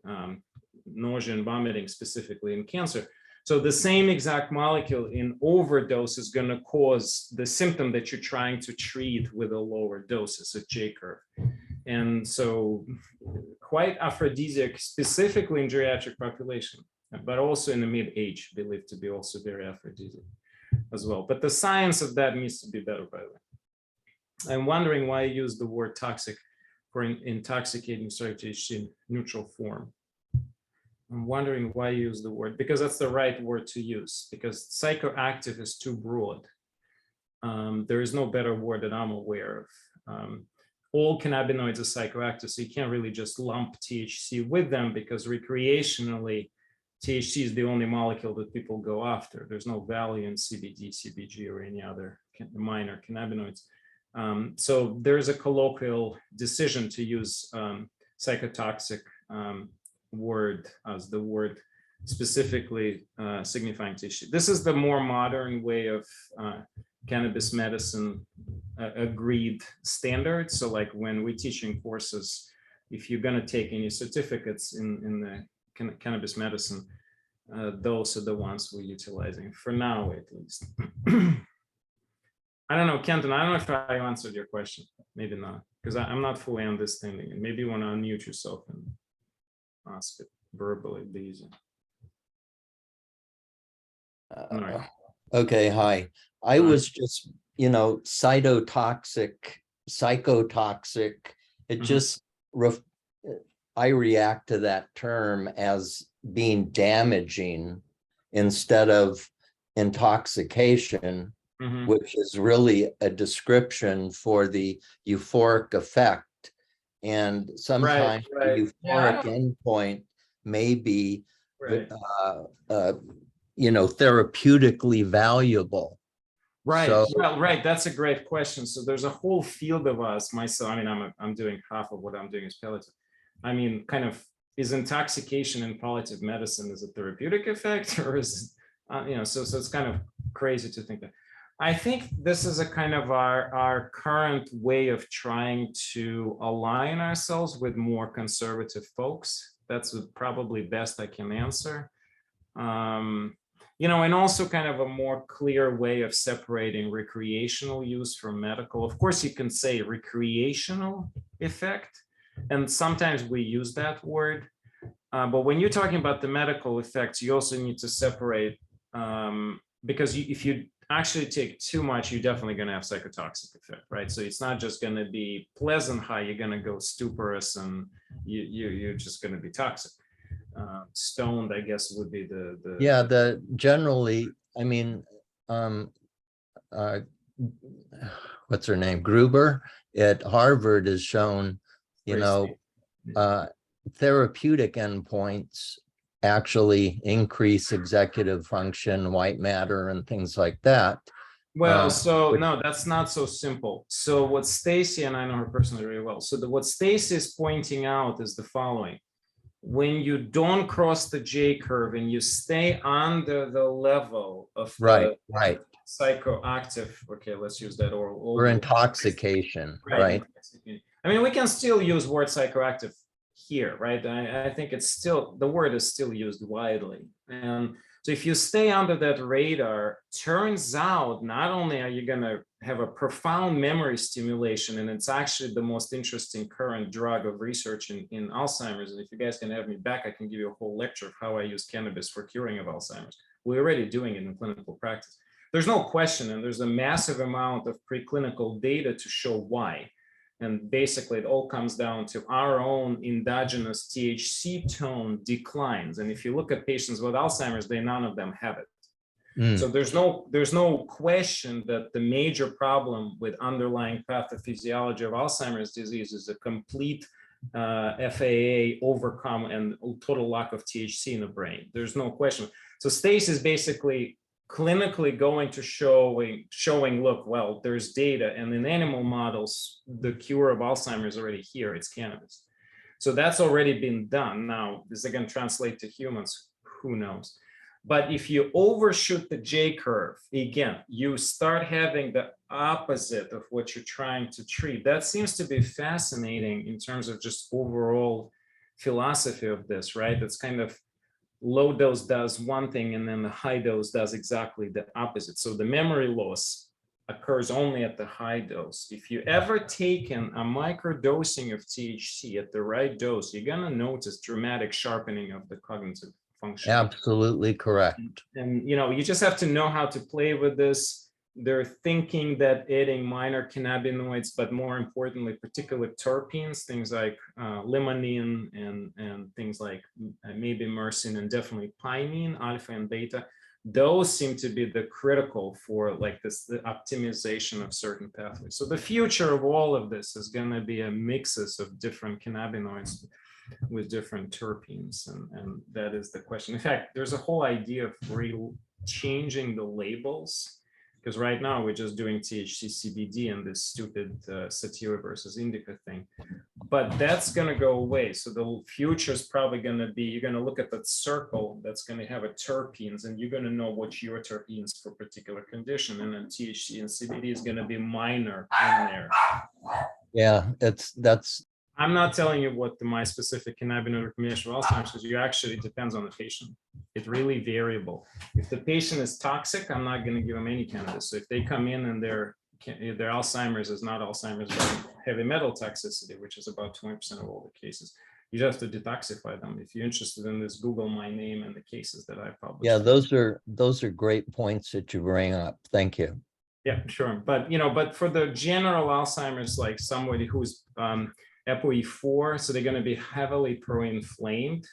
nausea and vomiting, specifically in cancer. So the same exact molecule in overdose is going to cause the symptom that you're trying to treat with a lower dose, it's a J curve. And so quite aphrodisiac, specifically in geriatric population, but also in the mid-age, believed to be also very aphrodisiac as well. But the science of that needs to be better, by the way. I'm wondering why I use the word toxic for intoxicating THC in neutral form. I'm wondering why I use the word, because that's the right word to use, because psychoactive is too broad. There is no better word that I'm aware of. All cannabinoids are psychoactive, so you can't really just lump THC with them, because recreationally, THC is the only molecule that people go after. There's no value in CBD, CBG, or any other minor cannabinoids. So there's a colloquial decision to use psychotoxic word as the word specifically signifying THC. This is the more modern way of cannabis medicine agreed standards. So like when we're teaching courses, if you're going to take any certificates in the cannabis medicine, those are the ones we're utilizing for now, at least. I don't know, Kenton, I don't know if I answered your question. Maybe not, because I'm not fully understanding it. Maybe you want to unmute yourself and ask it verbally, it'd be easier. Right. Okay, hi. I was just, you know, cytotoxic, psychotoxic. It just, I react to that term as being damaging instead of intoxication, which is really a description for the euphoric effect. And sometimes the euphoric endpoint may be, you know, therapeutically valuable. Right. So, well, right. That's a great question. So there's a whole field of us, myself. I mean, I'm doing half of what I'm doing is palliative. I mean, kind of, is intoxication in palliative medicine is a therapeutic effect, or is it, you know, so it's kind of crazy to think that. I think this is a kind of our current way of trying to align ourselves with more conservative folks. That's probably best I can answer. You know, and also kind of a more clear way of separating recreational use from medical. Of course, you can say recreational effect, and sometimes we use that word. But when you're talking about the medical effects, you also need to separate, because if you actually take too much, you're definitely going to have psychotoxic effect, right? So it's not just going to be pleasant high, you're going to go stuporous and you're just going to be toxic. Stoned, I guess, would be the Yeah, generally, I mean, what's her name? Gruber at Harvard has shown, you know, therapeutic endpoints actually increase executive function, white matter, and things like that. Well, so no, that's not so simple. So what Stacy, and I know her personally very well, so what Stacy is pointing out is the following. When you don't cross the J curve and you stay under the level of right psychoactive, okay, let's use that, or intoxication, right? I mean, we can still use word psychoactive here, right? I think it's still, the word is still used widely. And so if you stay under that radar, turns out not only are you going to have a profound memory stimulation, and it's actually the most interesting current drug of research in Alzheimer's. And if you guys can have me back, I can give you a whole lecture of how I use cannabis for curing of Alzheimer's. We're already doing it in clinical practice. There's no question, and there's a massive amount of preclinical data to show why. And basically, it all comes down to our own endogenous THC tone declines. And if you look at patients with Alzheimer's, none of them have it. So there's no question that the major problem with underlying pathophysiology of Alzheimer's disease is a complete FAA overcome and total lack of THC in the brain. There's no question. So Stace is basically clinically going to showing, look, well, there's data, and in animal models, the cure of Alzheimer's is already here, it's cannabis. So that's already been done. Now, is it going to translate to humans? Who knows? But if you overshoot the J curve, again, you start having the opposite of what you're trying to treat. That seems to be fascinating in terms of just overall philosophy of this, right? It's kind of low dose does one thing, and then the high dose does exactly the opposite. So the memory loss occurs only at the high dose. If you ever taken a microdosing of THC at the right dose, you're going to notice dramatic sharpening of the cognitive function. Absolutely correct. And you know, you just have to know how to play with this. They're thinking that adding minor cannabinoids, but more importantly, particular terpenes, things like limonene and things like maybe myrcene and definitely pinene, alpha and beta, those seem to be the critical for like this, the optimization of certain pathways. So the future of all of this is going to be a mixes of different cannabinoids with different terpenes, and that is the question. In fact, there's a whole idea of changing the labels, because right now we're just doing THC CBD and this stupid sativa versus indica thing, but that's going to go away. So the future is probably going to be, you're going to look at that circle that's going to have a terpenes, and you're going to know what's your terpenes for particular condition, and then THC and CBD is going to be minor in there. Yeah, that's. I'm not telling you what my specific cannabinoid recommendation for Alzheimer's, because you actually depends on the patient. It's really variable. If the patient is toxic, I'm not going to give them any cannabis. So if they come in and their Alzheimer's is not Alzheimer's, but heavy metal toxicity, which is about 20% of all the cases, you have to detoxify them. If you're interested in this, Google my name and the cases that I published. Yeah, those are great points that you bring up. Thank you. Yeah, sure. But you know, but for the general Alzheimer's, like somebody who's ApoE4, so they're going to be heavily pro-inflamed.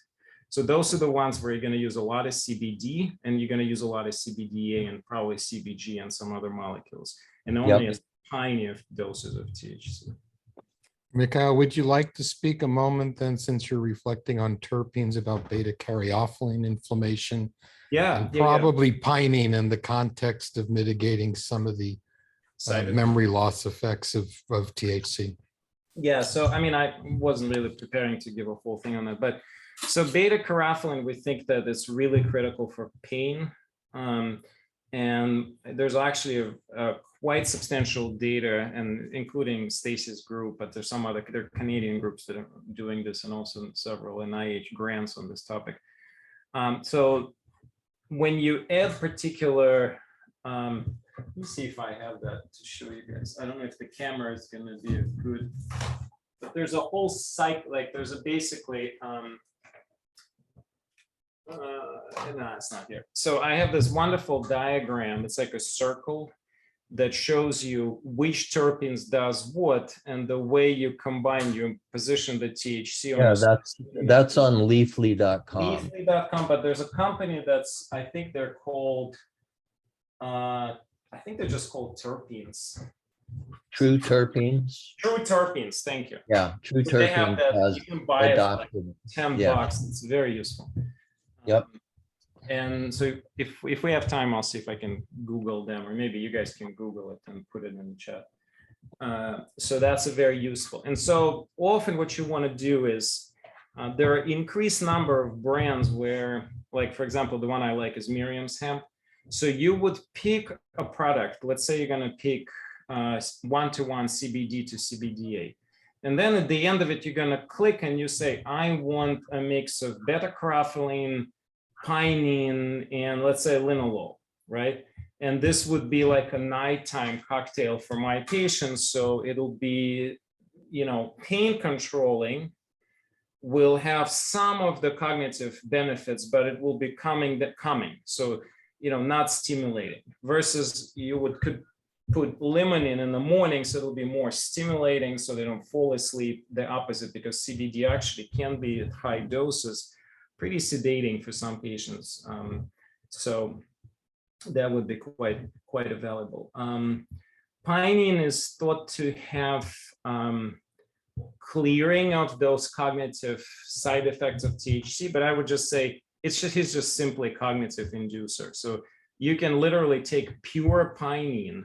So those are the ones where you're going to use a lot of CBD, and you're going to use a lot of CBDA and probably CBG and some other molecules, and only a tiny of doses of THC. Mikhail, would you like to speak a moment then, since you're reflecting on terpenes, about beta caryophyllene inflammation? Yeah, and probably pinene in the context of mitigating some of the memory loss effects of THC. Yeah, so I mean, I wasn't really preparing to give a whole thing on that, but so beta caryophyllene, we think that it's really critical for pain. And there's actually a quite substantial data, and including Stacy's group, but there's some other, there are Canadian groups that are doing this, and also several NIH grants on this topic. So when you add particular, let me see if I have that to show you guys. I don't know if the camera is going to be a good, but there's a whole cycle, like there's a basically, no, it's not here. So I have this wonderful diagram. It's like a circle that shows you which terpenes does what, and the way you combine, you position the THC on. Yeah, that's on leafly.com. Leafly.com, but there's a company that's, I think they're called, I think they're just called terpenes. True Terpenes. True Terpenes, thank you. Yeah, True So they have Terpenes that, has you can buy it for like adopted. 10 Yeah. bucks. It's very useful. Yep. And so if we have time, I'll see if I can Google them, or maybe you guys can Google it and put it in the chat. So that's a very useful. And so often what you want to do is there are increased number of brands where, like, for example, the one I like is Miriam's Hemp. So you would pick a product. Let's say you're going to pick 1-to-1 CBD to CBDA. And then at the end of it, you're going to click and you say, I want a mix of beta-carotene, pinene, and let's say linalool, right? And this would be like a nighttime cocktail for my patients. So it'll be, you know, pain controlling, will have some of the cognitive benefits, but it will be coming. So, you know, not stimulating, versus you could put limonene in the morning, so it'll be more stimulating, so they don't fall asleep. The opposite, because CBD actually can be at high doses pretty sedating for some patients. So that would be quite available. Pinene is thought to have clearing of those cognitive side effects of THC, but I would just say it's just simply cognitive inducer. So you can literally take pure pinene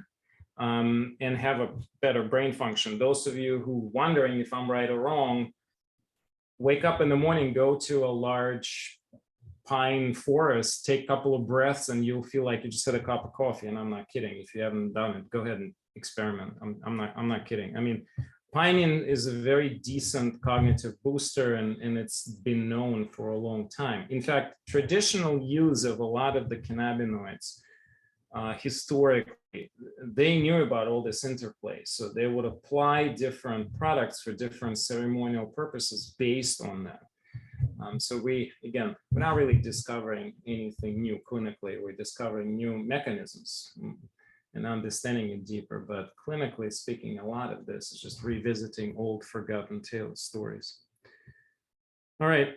and have a better brain function. Those of you who are wondering if I'm right or wrong, wake up in the morning, go to a large pine forest, take a couple of breaths, and you'll feel like you just had a cup of coffee. And I'm not kidding. If you haven't done it, go ahead and experiment. I'm not kidding. I mean, pinene is a very decent cognitive booster, and it's been known for a long time. In fact, traditional use of a lot of the cannabinoids historically, they knew about all this interplay. So they would apply different products for different ceremonial purposes based on that. So we're not really discovering anything new clinically. We're discovering new mechanisms and understanding it deeper. But clinically speaking, a lot of this is just revisiting old forgotten tales, stories. All right,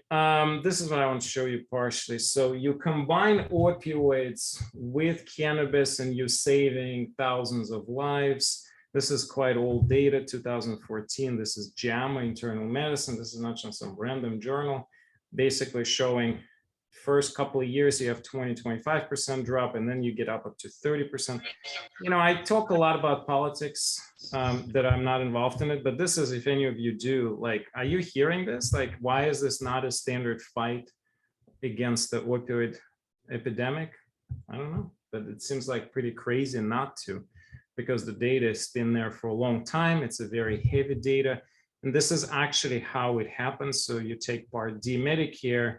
this is what I want to show you partially. So you combine opioids with cannabis and you're saving thousands of lives. This is quite old data, 2014. This is JAMA Internal Medicine. This is not just some random journal, basically showing first couple of years, you have 20-25% drop, and then you get up to 30%. You know, I talk a lot about politics that I'm not involved in it, but this is, if any of you do, like, are you hearing this? Like, why is this not a standard fight against the opioid epidemic? I don't know, but it seems like pretty crazy not to, because the data has been there for a long time. It's a very heavy data. And this is actually how it happens. So you take Part D Medicare,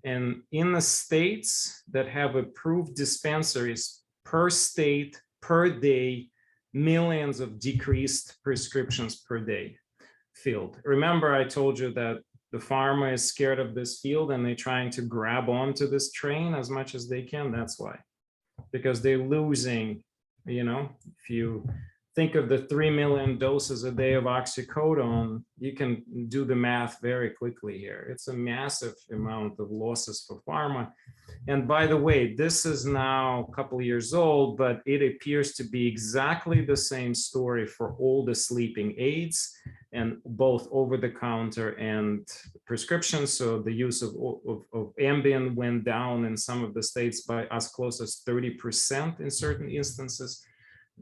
and in the states that have approved dispensaries per state, per day, millions of decreased prescriptions per day filled. Remember, I told you that the pharma is scared of this field and they're trying to grab onto this train as much as they can. That's why, because they're losing, you know, if you think of the 3 million doses a day of oxycodone, you can do the math very quickly here. It's a massive amount of losses for pharma. And by the way, this is now a couple of years old, but it appears to be exactly the same story for all the sleeping aids, and both over-the-counter and prescriptions. So the use of Ambien went down in some of the states by as close as 30% in certain instances,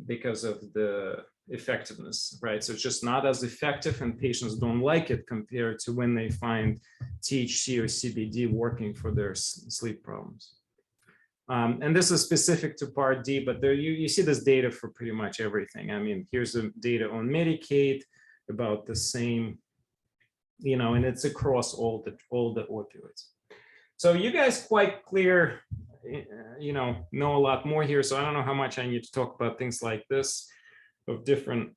because of the effectiveness, right? So it's just not as effective, and patients don't like it compared to when they find THC or CBD working for their sleep problems. And this is specific to Part D, but there you see this data for pretty much everything. I mean, here's the data on Medicaid about the same, you know, and it's across all the opioids. So you guys quite clear, you know a lot more here. So I don't know how much I need to talk about things like this of different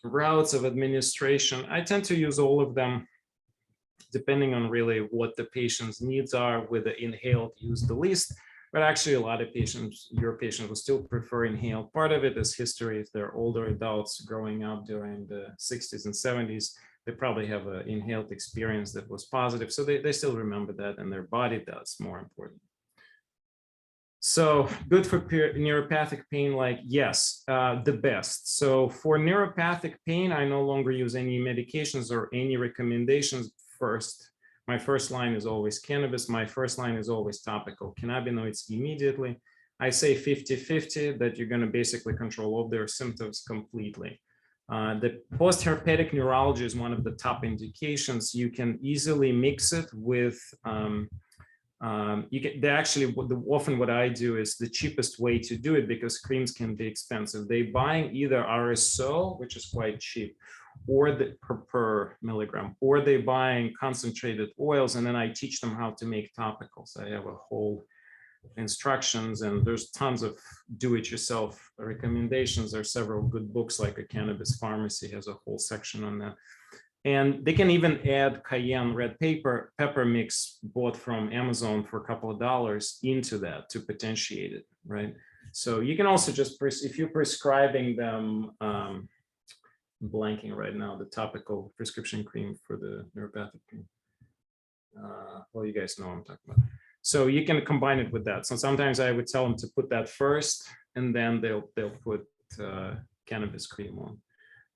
routes of administration. I tend to use all of them depending on really what the patient's needs are. With the inhaled, use the least, but actually a lot of patients, your patients will still prefer inhaled. Part of it is history. If they're older adults growing up during the 60s and 70s, they probably have an inhaled experience that was positive. So they still remember that, and their body does, more important. So good for neuropathic pain, like, yes, the best. So for neuropathic pain, I no longer use any medications or any recommendations first. My first line is always cannabis. My first line is always topical cannabinoids immediately. I say 50-50 that you're going to basically control all their symptoms completely. The post-herpetic neuralgia is one of the top indications. You can easily mix it with, often what I do is the cheapest way to do it, because creams can be expensive. They buying either RSO, which is quite cheap, or the per milligram, or they buying concentrated oils, and then I teach them how to make topicals. I have a whole instructions, and there's tons of do-it-yourself recommendations. There are several good books, like a Cannabis Pharmacy has a whole section on that. And they can even add cayenne red pepper mix bought from Amazon for a couple of dollars into that to potentiate it, right? So you can also just, if you're prescribing them, I'm blanking right now, the topical prescription cream for the neuropathic pain. Well, you guys know what I'm talking about. So you can combine it with that. So sometimes I would tell them to put that first, and then they'll put cannabis cream on.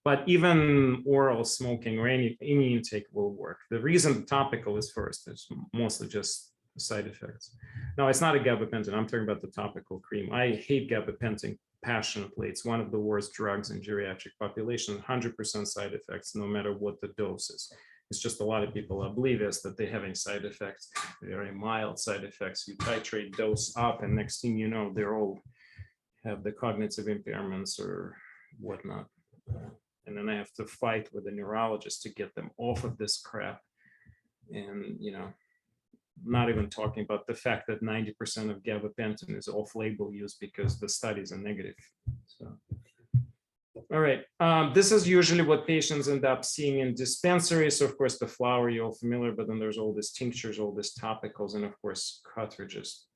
But even oral smoking or any intake will work. The reason the topical is first is mostly just side effects. No, it's not a gabapentin. I'm talking about the topical cream. I hate gabapentin passionately. It's one of the worst drugs in geriatric population. 100% side effects, no matter what the dose is. It's just a lot of people are oblivious that they're having side effects, very mild side effects. You titrate dose up, and next thing you know, they're all have the cognitive impairments or whatnot. And then I have to fight with a neurologist to get them off of this crap. And, you know, not even talking about the fact that 90% of gabapentin is off-label use because the studies are negative. So, all right, this is usually what patients end up seeing in dispensaries. So of course, the flower, you're all familiar, but then there's all these tinctures, all these topicals, and of course, cartridges.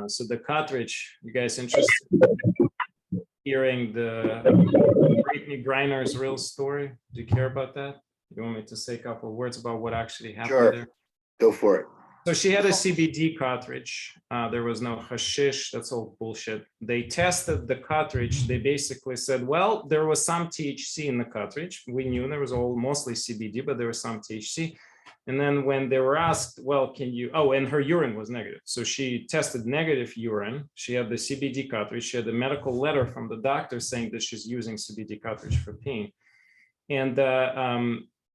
So the cartridge, you guys interested in hearing the Brittany Griner's real story? Do you care about that? You want me to say a couple of words about what actually happened there? Go for it. So she had a CBD cartridge. There was no hashish. That's all bullshit. They tested the cartridge. They basically said, well, there was some THC in the cartridge. We knew there was all mostly CBD, but there was some THC. And then when they were asked, well, can you, oh, and her urine was negative. So she tested negative urine. She had the CBD cartridge. She had a medical letter from the doctor saying that she's using CBD cartridge for pain. And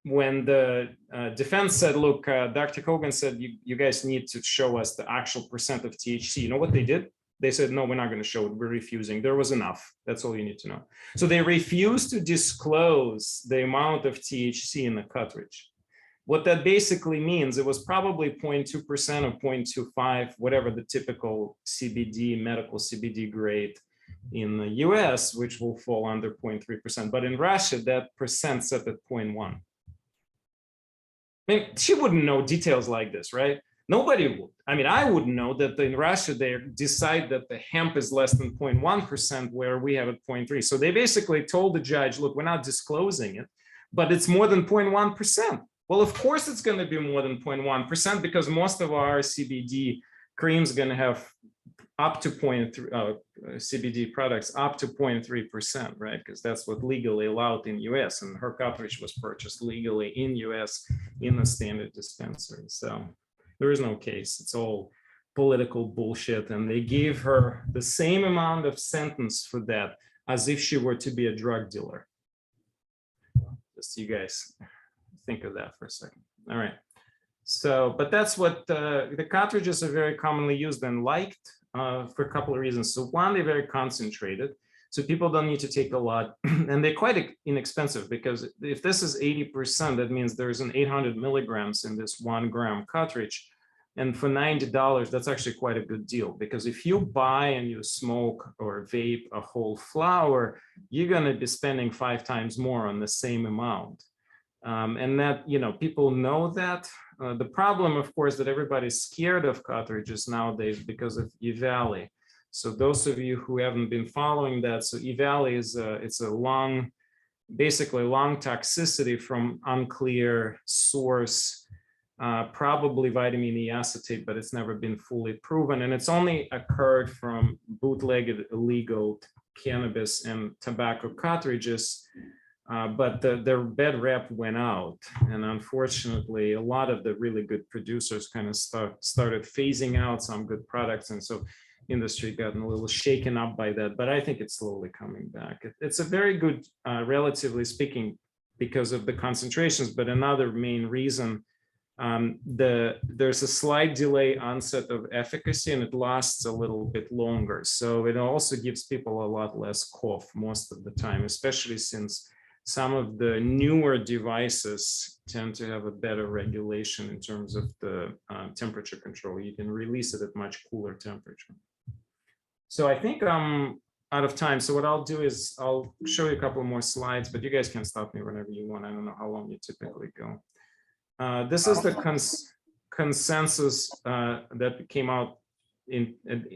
when the defense said, look, Dr. Kogan said, you guys need to show us the actual percent of THC. You know what they did? They said, no, we're not going to show it. We're refusing. There was enough. That's all you need to know. So they refused to disclose the amount of THC in the cartridge. What that basically means, it was probably 0.2% or 0.25, whatever the typical CBD, medical CBD grade in the US, which will fall under 0.3%. But in Russia, that percent set at 0.1. I mean, she wouldn't know details like this, right? Nobody would. I mean, I wouldn't know that in Russia, they decide that the hemp is less than 0.1%, where we have it 0.3. So they basically told the judge, look, we're not disclosing it, but it's more than 0.1%. Well, of course, it's going to be more than 0.1% because most of our CBD creams are going to have up to 0.3, CBD products up to 0.3%, right? Because that's what legally allowed in US, and her cartridge was purchased legally in US in a standard dispensary. So there is no case. It's all political bullshit. And they gave her the same amount of sentence for that as if she were to be a drug dealer. Just so you guys think of that for a second. All right. So, but that's what the cartridges are very commonly used and liked for a couple of reasons. So one, they're very concentrated. So people don't need to take a lot, and they're quite inexpensive, because if this is 80%, that means there's an 800 milligrams in this 1 gram cartridge. And for $90, that's actually quite a good deal, because if you buy and you smoke or vape a whole flower, you're going to be spending 5 times more on the same amount. And that, people know that. The problem, of course, that everybody's scared of cartridges nowadays because of EVALI. So those of you who haven't been following that, so EVALI is it's a basically long toxicity from unclear source, probably vitamin E acetate, but it's never been fully proven. And it's only occurred from bootlegged illegal cannabis and tobacco cartridges. But their bad rep went out, and unfortunately, a lot of the really good producers kind of started phasing out some good products, and so industry gotten a little shaken up by that. But I think it's slowly coming back. It's a very good, relatively speaking, because of the concentrations. But another main reason, there's a slight delay onset of efficacy, and it lasts a little bit longer. So it also gives people a lot less cough most of the time, especially since some of the newer devices tend to have a better regulation in terms of the temperature control. You can release it at much cooler temperature. So I think I'm out of time. So what I'll do is I'll show you a couple more slides, but you guys can stop me whenever you want. I don't know how long you typically go. This is the consensus that came out in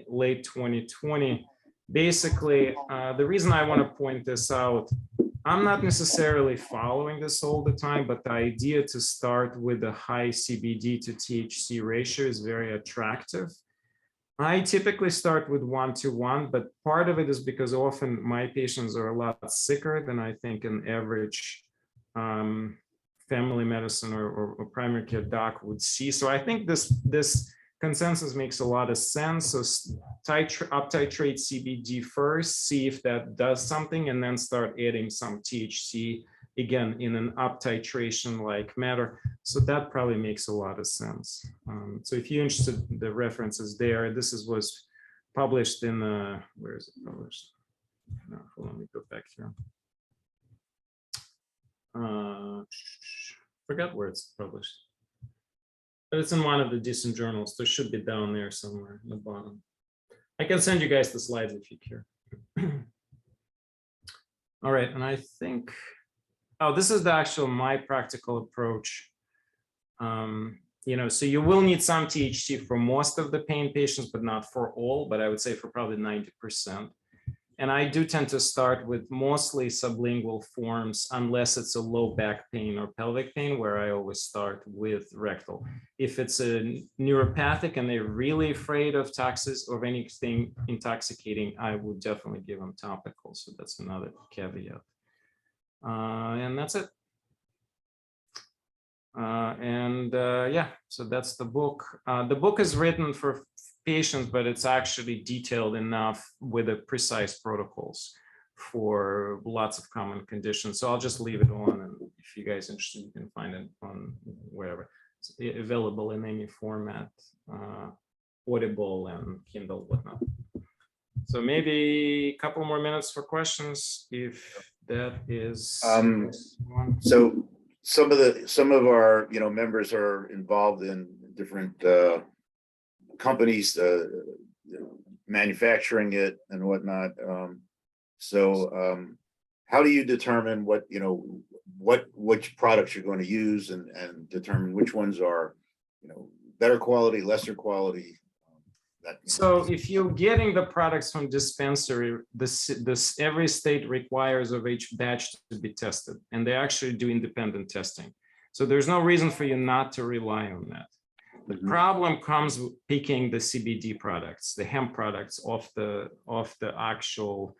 late 2020. Basically, the reason I want to point this out, I'm not necessarily following this all the time, but the idea to start with a high CBD to THC ratio is very attractive. I typically start with 1:1, but part of it is because often my patients are a lot sicker than I think an average family medicine or primary care doc would see. So I think this consensus makes a lot of sense. So up titrate CBD first, see if that does something, and then start adding some THC, again, in an up titration like matter. So that probably makes a lot of sense. So if you're interested, the references there, was published in, where is it published? No, hold on, let me go back here. Forgot where it's published. But it's in one of the decent journals. There should be down there somewhere in the bottom. I can send you guys the slides if you care. All right, and I think, this is the actual my practical approach. So you will need some THC for most of the pain patients, but not for all, but I would say for probably 90%. And I do tend to start with mostly sublingual forms, unless it's a low back pain or pelvic pain, where I always start with rectal. If it's a neuropathic and they're really afraid of toxins or anything intoxicating, I would definitely give them topical. So that's another caveat. And that's it. So that's the book. The book is written for patients, but it's actually detailed enough with the precise protocols for lots of common conditions. So I'll just leave it on, and if you guys are interested, you can find it on wherever. It's available in any format, Audible and Kindle, whatnot. So maybe a couple more minutes for questions, if that is. So some of our members are involved in different companies manufacturing it and whatnot. How do you determine which products you're going to use and determine which ones are better quality, lesser quality? So if you're getting the products from dispensary, every state requires of each batch to be tested, and they actually do independent testing. So there's no reason for you not to rely on that. The problem comes with picking the CBD products, the hemp products off the actual,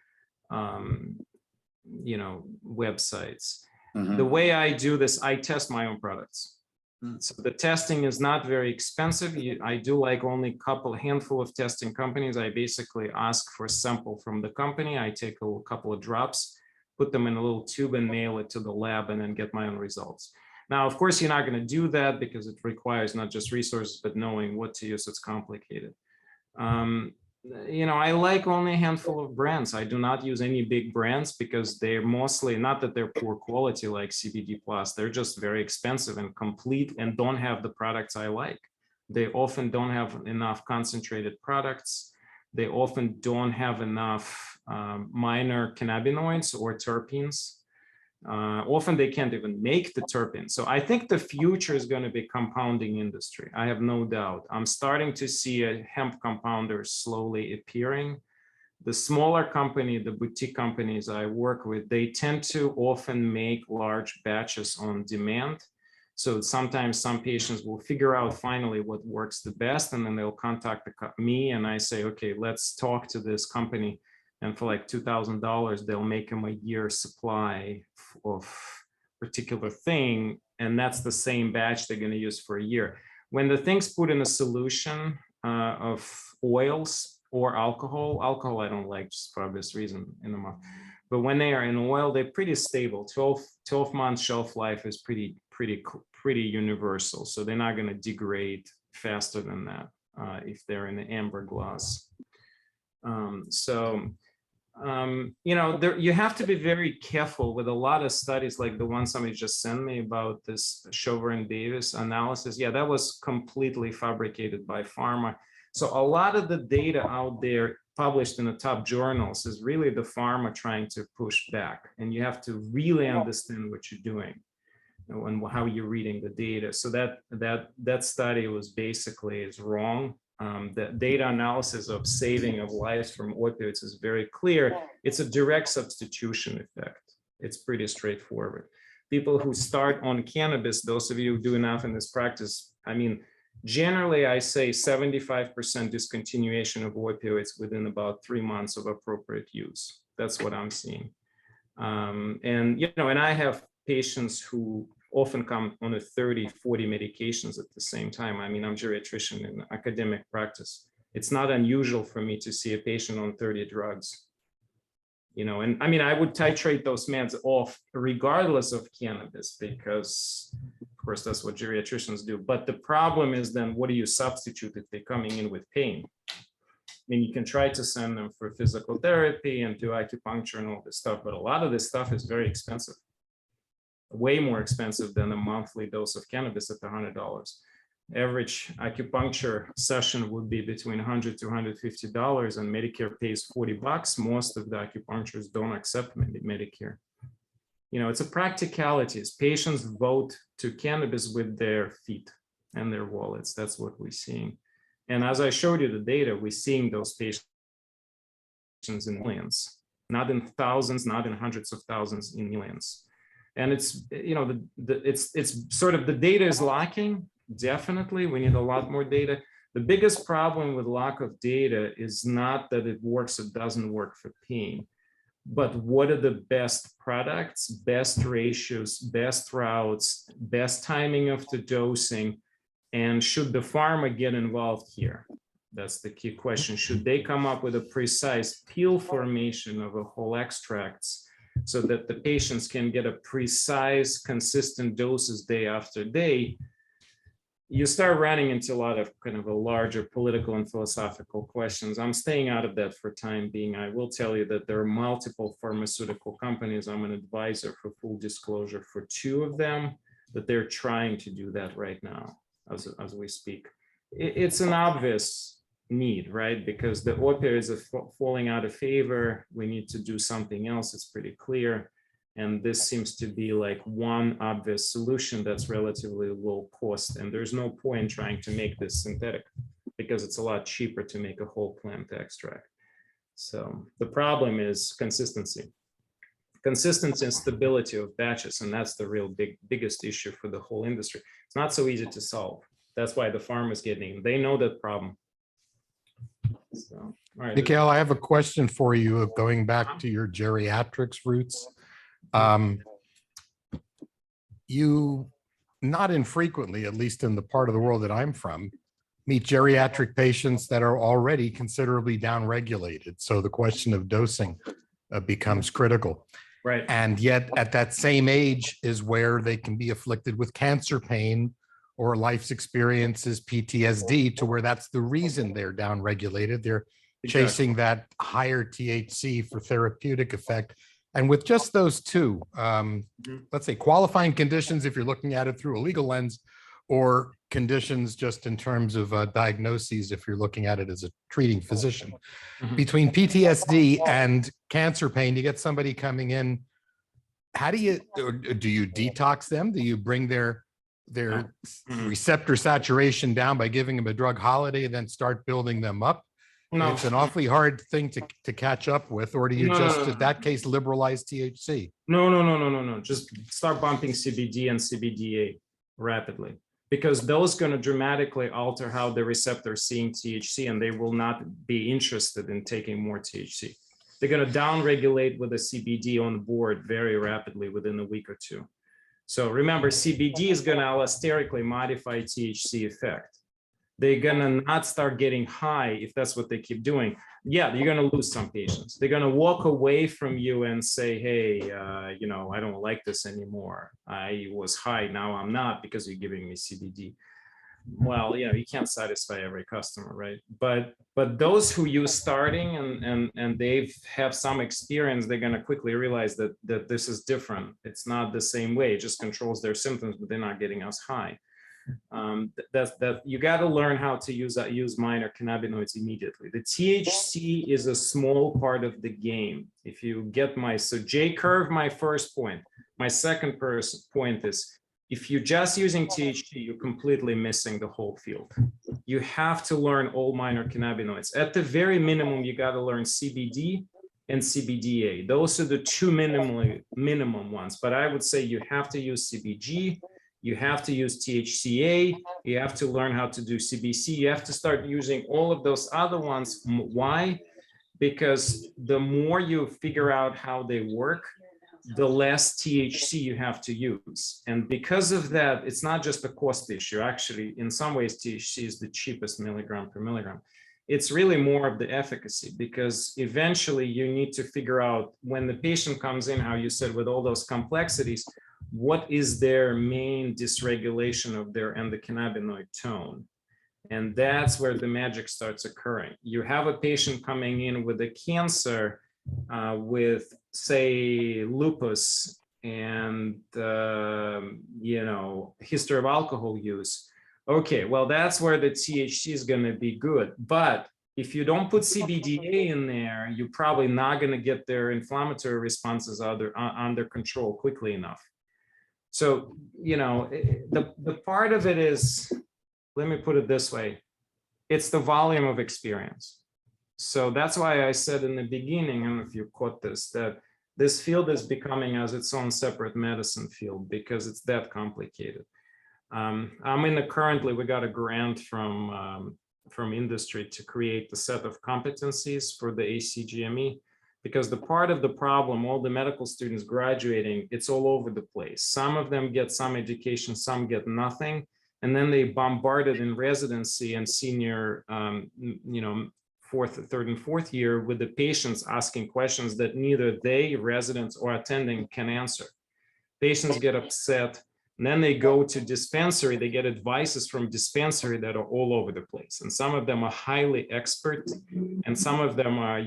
websites. The way I do this, I test my own products. So the testing is not very expensive. I do like only handful of testing companies. I basically ask for a sample from the company. I take a couple of drops, put them in a little tube and mail it to the lab, and then get my own results. Now, of course, you're not going to do that because it requires not just resources, but knowing what to use. It's complicated. I like only a handful of brands. I do not use any big brands because they're mostly, not that they're poor quality like CBD Plus, they're just very expensive and complete and don't have the products I like. They often don't have enough concentrated products. They often don't have enough minor cannabinoids or terpenes. Often they can't even make the terpenes. So I think the future is going to be compounding industry. I have no doubt. I'm starting to see a hemp compounder slowly appearing. The smaller company, the boutique companies I work with, they tend to often make large batches on demand. So sometimes some patients will figure out finally what works the best, and then they'll contact me and I say, okay, let's talk to this company. And for like $2,000, they'll make them a year supply of particular thing. And that's the same batch they're going to use for a year. When the thing's put in a solution of oils or alcohol I don't like just for obvious reason in the mouth. But when they are in oil, they're pretty stable. 12 months shelf life is pretty universal. So they're not going to degrade faster than that if they're in the amber glass. You have to be very careful with a lot of studies like the one somebody just sent me about this Chauver Davis analysis. Yeah, that was completely fabricated by pharma. So a lot of the data out there published in the top journals is really the pharma trying to push back. And you have to really understand what you're doing and how you're reading the data. So that study was basically is wrong. The data analysis of saving of lives from opioids is very clear. It's a direct substitution effect. It's pretty straightforward. People who start on cannabis, those of you who do enough in this practice, I mean, generally I say 75% discontinuation of opioids within about 3 months of appropriate use. That's what I'm seeing. And I have patients who often come on a 30, 40 medications at the same time. I mean, I'm a geriatrician in academic practice. It's not unusual for me to see a patient on 30 drugs. And I mean, I would titrate those meds off regardless of cannabis because, of course, that's what geriatricians do. But the problem is then what do you substitute if they're coming in with pain? I mean, you can try to send them for physical therapy and do acupuncture and all this stuff, but a lot of this stuff is very expensive. Way more expensive than a monthly dose of cannabis at $100. Average acupuncture session would be between $100 to $150, and Medicare pays $40. Most of the acupuncturists don't accept Medicare. It's a practicality. Patients vote to cannabis with their feet and their wallets. That's what we're seeing. And as I showed you the data, we're seeing those patients in millions, not in thousands, not in hundreds of thousands, in millions. And it's, it's sort of the data is lacking. Definitely, we need a lot more data. The biggest problem with lack of data is not that it works or doesn't work for pain, but what are the best products, best ratios, best routes, best timing of the dosing, and should the pharma get involved here? That's the key question. Should they come up with a precise peel formation of a whole extracts so that the patients can get a precise, consistent doses day after day? You start running into a lot of kind of a larger political and philosophical questions. I'm staying out of that for time being. I will tell you that there are multiple pharmaceutical companies. I'm an advisor for full disclosure for 2 of them, but they're trying to do that right now as we speak. It's an obvious need, right? Because the opioids are falling out of favor. We need to do something else. It's pretty clear. And this seems to be like one obvious solution that's relatively low cost. And there's no point trying to make this synthetic because it's a lot cheaper to make a whole plant extract. So the problem is consistency and stability of batches. And that's the real biggest issue for the whole industry. It's not so easy to solve. That's why the farmers getting, they know that problem. So, all right. Mikhail, I have a question for you going back to your geriatrics roots. You not infrequently, at least in the part of the world that I'm from, meet geriatric patients that are already considerably downregulated. So the question of dosing becomes critical. Right. And yet at that same age is where they can be afflicted with cancer pain or life's experiences, PTSD, to where that's the reason they're downregulated. They're chasing that higher THC for therapeutic effect. And with just those two, let's say qualifying conditions, if you're looking at it through a legal lens, or conditions just in terms of diagnoses, if you're looking at it as a treating physician. Between PTSD and cancer pain, you get somebody coming in. How do you detox them? Do you bring their receptor saturation down by giving them a drug holiday and then start building them up? No. It's an awfully hard thing to catch up with. Or do you in that case, liberalize THC? No. Just start bumping CBD and CBDA rapidly, because those going to dramatically alter how the receptor is seeing THC, and they will not be interested in taking more THC. They're going to downregulate with the CBD on board very rapidly within a week or two. So remember, CBD is going to allosterically modify THC effect. They're going to not start getting high if that's what they keep doing. Yeah, you're going to lose some patients. They're going to walk away from you and say, hey, I don't like this anymore. I was high, now I'm not because you're giving me CBD. Well, you can't satisfy every customer, right? But those who use starting and they have some experience, they're going to quickly realize that this is different. It's not the same way. It just controls their symptoms, but they're not getting us high. That you got to learn how to use minor cannabinoids immediately. The THC is a small part of the game. If you get so J curve, my first point. My second point is, if you're just using THC, you're completely missing the whole field. You have to learn all minor cannabinoids. At the very minimum, you got to learn CBD and CBDA. Those are the two minimum ones. But I would say you have to use CBG. You have to use THCA, you have to learn how to do CBC, you have to start using all of those other ones. Why? Because the more you figure out how they work, the less THC you have to use. And because of that, it's not just a cost issue. Actually, in some ways, THC is the cheapest milligram per milligram. It's really more of the efficacy, because eventually you need to figure out, when the patient comes in, how you said, with all those complexities, what is their main dysregulation of their endocannabinoid tone? And that's where the magic starts occurring. You have a patient coming in with a cancer with, say, lupus and, history of alcohol use. Okay, well, that's where the THC is going to be good. But if you don't put CBDA in there, you're probably not going to get their inflammatory responses under control quickly enough. So, the part of it is, let me put it this way, it's the volume of experience. So that's why I said in the beginning, I don't know if you caught this, that this field is becoming as its own separate medicine field, because it's that complicated. Currently, we got a grant from industry to create the set of competencies for the ACGME. Because the part of the problem, all the medical students graduating, it's all over the place. Some of them get some education, some get nothing. And then they bombarded in residency and senior, third and fourth year, with the patients asking questions that neither they, residents or attending, can answer. Patients get upset, and then they go to dispensary, they get advices from dispensary that are all over the place. And some of them are highly expert, and some of them are,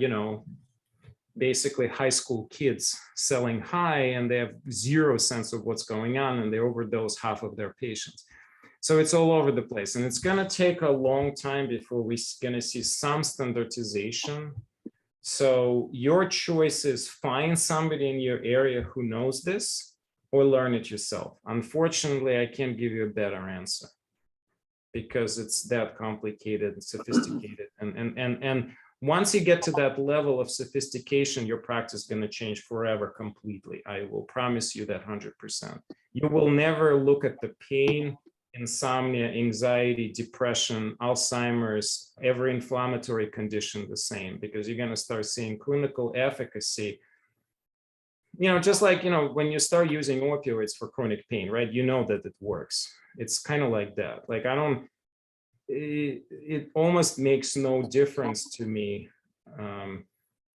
basically high school kids selling high, and they have zero sense of what's going on, and they overdose half of their patients. So it's all over the place, and it's going to take a long time before we're going to see some standardization. So your choice is, find somebody in your area who knows this, or learn it yourself. Unfortunately, I can't give you a better answer, because it's that complicated and sophisticated, and once you get to that level of sophistication, your practice is going to change forever completely. I will promise you that 100%. You will never look at the pain, insomnia, anxiety, depression, Alzheimer's, every inflammatory condition the same, because you're going to start seeing clinical efficacy. Just like, when you start using opioids for chronic pain, right? You know that it works. It's kind of like that. Like, it almost makes no difference to me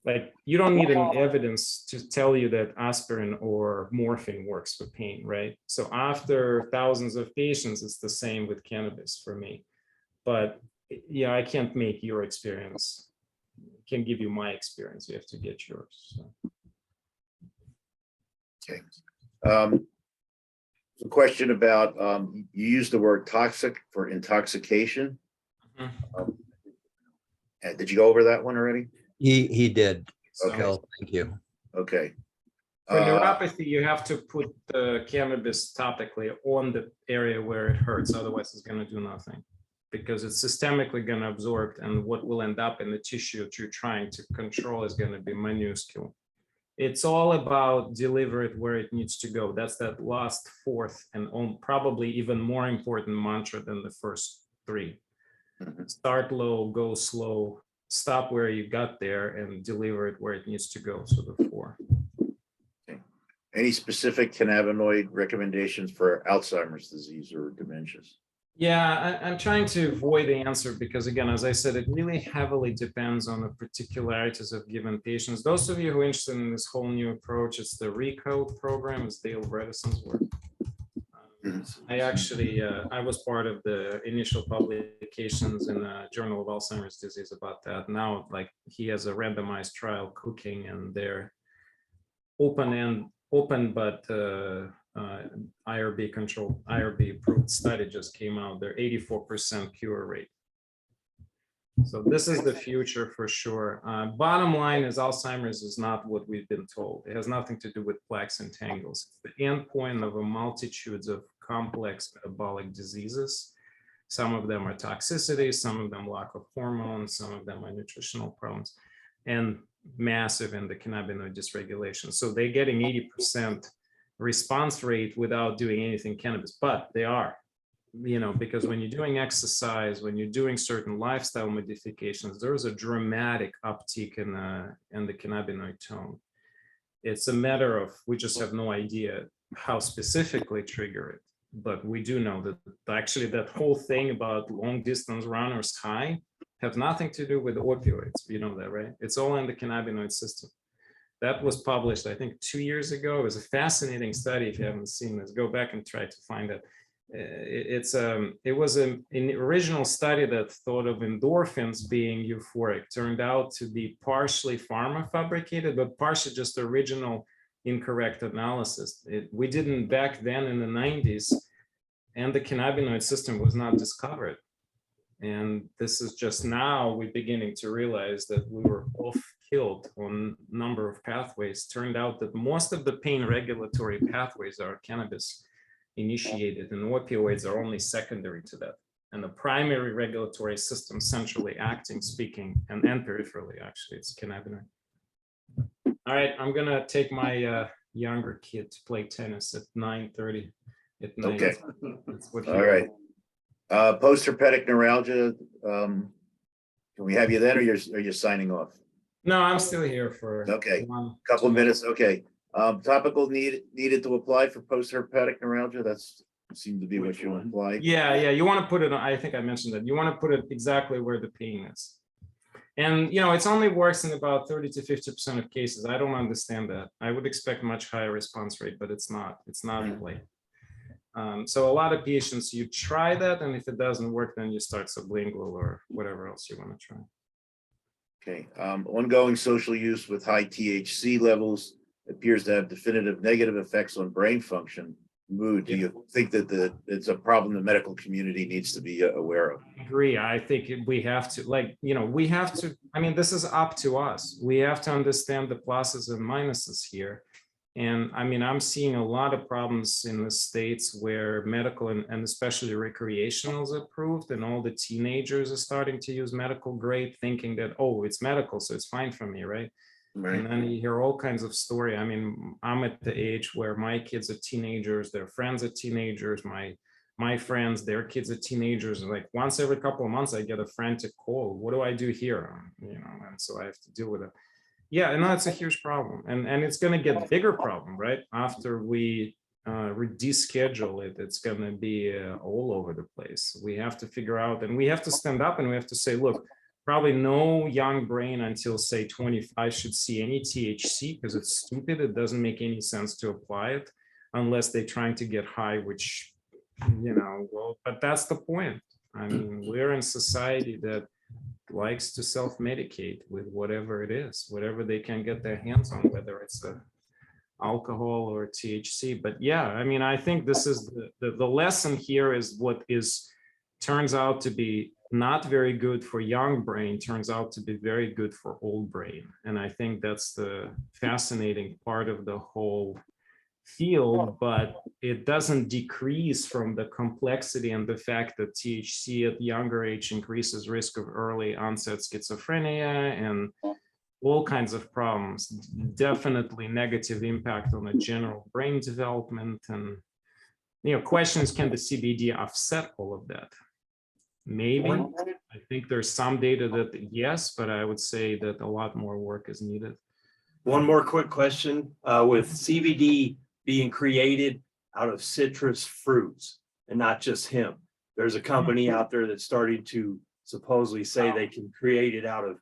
Like, you don't need any evidence to tell you that aspirin or morphine works for pain, right? So after thousands of patients, it's the same with cannabis for me. But yeah, I can't make your experience. I can give you my experience. You have to get yours. So. Okay. A question about, you used the word toxic for intoxication. Did you go over that one already? He did. So, Okay, thank you. Okay. for neuropathy, you have to put the cannabis topically on the area where it hurts. Otherwise, it's going to do nothing because it's systemically going to absorb, and what will end up in the tissue that you're trying to control is going to be minuscule. It's all about deliver it where it needs to go. That's that last fourth and probably even more important mantra than the first three. Start low, go slow, stop where you got there, and deliver it where it needs to go. So the 4. Okay. Any specific cannabinoid recommendations for Alzheimer's disease or dementias? Yeah, I'm trying to avoid the answer because, again, as I said, it really heavily depends on the particularities of given patients. Those of you who are interested in this whole new approach, it's the RECODE program, it's Dale Bredesen's work. I actually, I was part of the initial publications in the Journal of Alzheimer's Disease about that. Now, like, he has a randomized trial cooking, and they're open but IRB controlled, IRB approved study just came out. They're 84% cure rate. So this is the future for sure. Bottom line is Alzheimer's is not what we've been told. It has nothing to do with plaques and tangles. It's the endpoint of a multitude of complex metabolic diseases. Some of them are toxicity, some of them lack of hormones, some of them are nutritional problems, and massive endocannabinoid dysregulation. So they're getting 80% response rate without doing anything cannabis, but they are, you know, because when you're doing exercise, when you're doing certain lifestyle modifications, there's a dramatic uptick in the cannabinoid tone. It's a matter of, we just have no idea how specifically trigger it, but we do know that actually that whole thing about long distance runners high have nothing to do with opioids. You know that, right? It's all in the cannabinoid system. That was published, I think, 2 years ago. It was a fascinating study. If you haven't seen this, go back and try to find it. It was an original study that thought of endorphins being euphoric. Turned out to be partially pharma fabricated, but partially just original incorrect analysis. We didn't back then in the 90s, and the cannabinoid system was not discovered. And this is just now we're beginning to realize that we were off killed on a number of pathways. Turned out that most of the pain regulatory pathways are cannabis initiated, and opioids are only secondary to that. And the primary regulatory system, centrally acting, speaking, and peripherally, actually, it's cannabinoid. All right, I'm gonna take my younger kid to play tennis at 9:30 at night. Okay. That's what All right. Post-herpetic neuralgia, can we have you then, or are you signing off? No, I'm still here for Okay, one, couple 2 minutes, okay. Topical needed to apply for post-herpetic neuralgia, that's seemed to be what you implied. Yeah, you want to put it, I think I mentioned that, you want to put it exactly where the pain is. And, you know, it's only works in about 30 to 50% of cases. I don't understand that. I would expect much higher response rate, but it's not in play. So a lot of patients, you try that, and if it doesn't work, then you start sublingual or whatever else you want to try. Okay, ongoing social use with high THC levels appears to have definitive negative effects on brain function, mood. Do you think that it's a problem the medical community needs to be aware of? I agree. I think we have to, like, you know, we have to, I mean, this is up to us. We have to understand the pluses and minuses here. And I mean, I'm seeing a lot of problems in the states where medical and especially recreational is approved, and all the teenagers are starting to use medical grade, thinking that, oh, it's medical, so it's fine for me, right? Right. And then you hear all kinds of story. I mean, I'm at the age where my kids are teenagers, their friends are teenagers, my friends, their kids are teenagers, and like once every couple of months I get a frantic call. What do I do here? You know, and so I have to deal with it. Yeah, and that's a huge problem, and it's going to get bigger problem, right? After we deschedule it, it's going to be all over the place. We have to figure out, and we have to stand up, and we have to say, look, probably no young brain until say 25 should see any THC because it's stupid. It doesn't make any sense to apply it unless they're trying to get high, which, well, but that's the point. I mean, we're in society that likes to self-medicate with whatever it is, whatever they can get their hands on, whether it's alcohol or THC. But yeah, I mean, I think this is the lesson here is what turns out to be not very good for young brain turns out to be very good for old brain. And I think that's the fascinating part of the whole field, but it doesn't decrease from the complexity and the fact that THC at younger age increases risk of early onset schizophrenia and all kinds of problems. Definitely negative impact on the general brain development. And, questions, can the CBD offset all of that? Maybe. I think there's some data that yes, but I would say that a lot more work is needed. One more quick question. With CBD being created out of citrus fruits and not just hemp, there's a company out there that's starting to supposedly say they can create it out of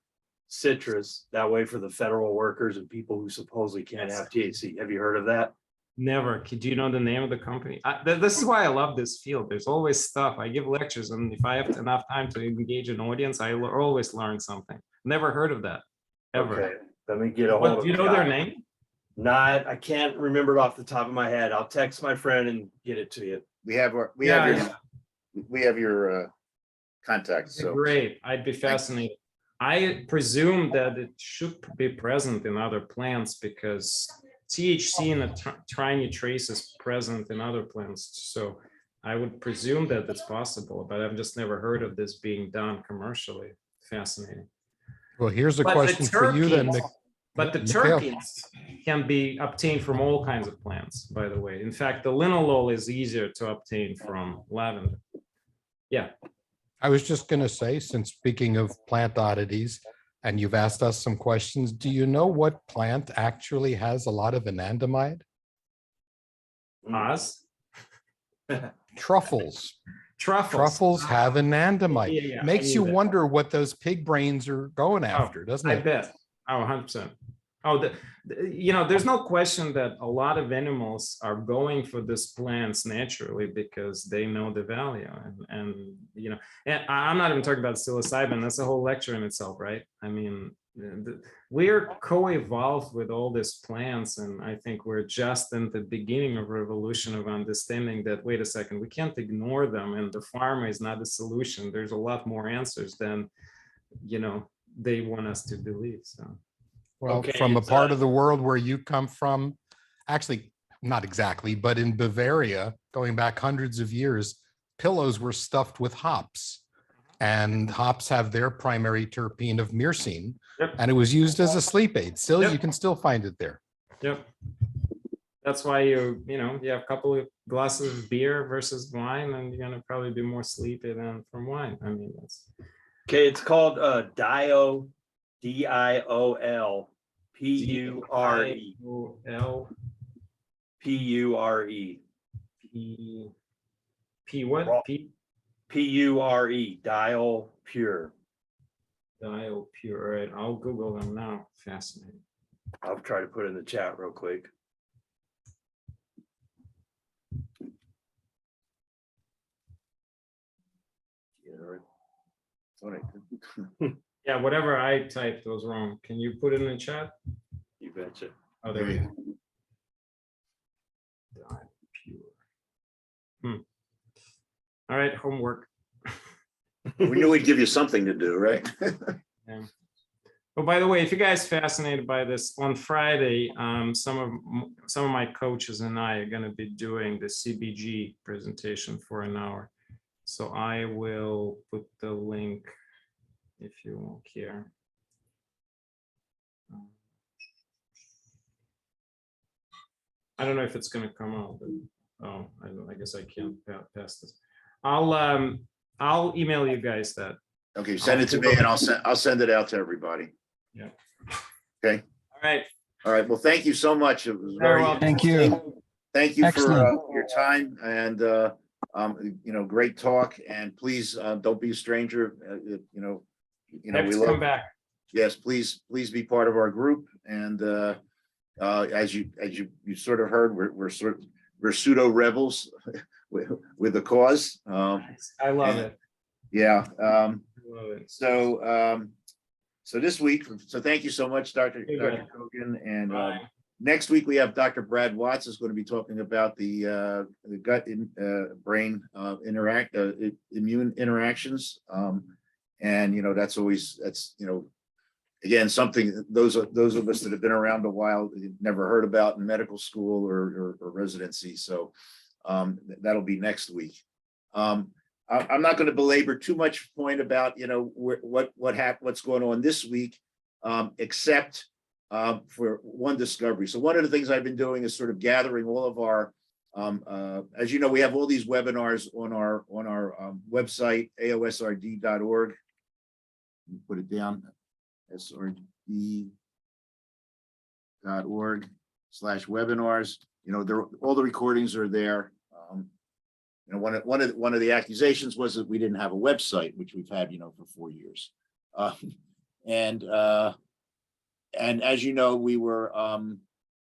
citrus. That way for the federal workers and people who supposedly can't have THC. Have you heard of that? Never. Do you know the name of the company? This is why I love this field. There's always stuff. I give lectures, and if I have enough time to engage an audience, I always learn something. Never heard of that, ever. Okay, let me get a hold of Do you know their name? Not, I can't remember it off the top of my head. I'll text my friend and get it to you. We have your contact. So Great. I'd be fascinated. I presume that it should be present in other plants because THC in a tiny trace is present in other plants. So I would presume that it's possible, but I've just never heard of this being done commercially. Fascinating. Well, here's a But question for you then. But the Mikhail. terpenes can be obtained from all kinds of plants, by the way. In fact, the linalool is easier to obtain from lavender. Yeah. I was just going to say, since speaking of plant oddities, and you've asked us some questions, do you know what plant actually has a lot of anandamide? Oz? Truffles. Truffles. Truffles have anandamide. Yeah, I Makes knew you that. wonder what those pig brains are going after, doesn't I it? bet. Oh, 100%. Oh, there's no question that a lot of animals are going for these plants naturally because they know the value. And I'm not even talking about psilocybin. That's a whole lecture in itself, right? I mean, we're co-evolved with all these plants. And I think we're just in the beginning of revolution of understanding that, wait a second, we can't ignore them. And the pharma is not the solution. There's a lot more answers than, they want us to believe. So. Well, Okay, from a it's, part of the world where you come from, actually, not exactly, but in Bavaria, going back hundreds of years, pillows were stuffed with hops. And hops have their primary terpene of myrcene, Yep. and it was used as a sleep aid. Still, Yep. you can still find it there. Yep. That's why you have a couple of glasses of beer versus wine, and you're gonna probably be more sleepy than from wine. I mean, that's Okay, it's called Diol, Diol, P-U-R-E, L P-U-R-E, P what? P P-U-R-E, Diol Pure. dial pure. All right, I'll Google them now. Fascinating. I'll try to put it in the chat real quick. Yeah, whatever I typed was wrong. Can you put it in the chat? You betcha. Oh, there we go. Dial pure. All right, homework. we knew we'd give you something to do, right? Yeah. Oh, by the way, if you guys fascinated by this, on Friday, some of my coaches and I are going to be doing the CBG presentation for an hour. So I will put the link if you won't care. I don't know if it's going to come out, but I guess I can't pass this. I'll email you guys that. Okay, send it to me and I'll send it out to everybody. Yeah. Okay. All right. Well, thank you so much. It was Very very well. Thank you. Thank you for Excellent. your time and great talk. And please don't be a stranger. you know, Happy we to love. come back. Yes, please be part of our group. And as you sort of heard, we're pseudo rebels with the cause. I love it. Yeah. I love it. So this week, so thank you so much, Dr. You're good. Kogan. And Bye. next week we have Dr. Brad Watts is going to be talking about the gut brain immune interactions. And you know, that's you know, again, something those of us that have been around a while never heard about in medical school or residency. So that'll be next week. I'm not going to belabor too much point about, you know, what's going on this week, except for one discovery. So one of the things I've been doing is sort of gathering all of our, as you know, we have all these webinars on our website, aosrd.org. Put it down, srd.org/webinars. You know, all the recordings are there. You know, one of the accusations was that we didn't have a website, which we've had, you know, for 4 years. And as you know, we were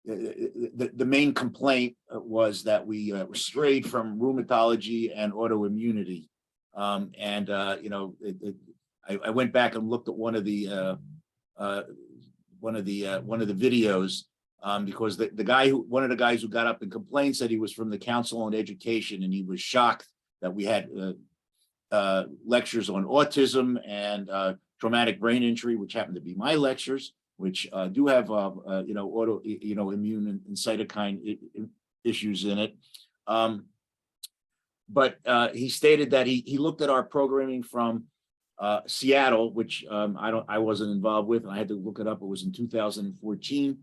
the main complaint was that we strayed from rheumatology and autoimmunity. You know, I went back and looked at one of the videos. Because one of the guys who got up and complained said he was from the Council on Education, and he was shocked that we had lectures on autism and traumatic brain injury, which happened to be my lectures, which do have you know, immune and cytokine issues in it. But he stated that he looked at our programming from Seattle, which I wasn't involved with, and I had to look it up. It was in 2014.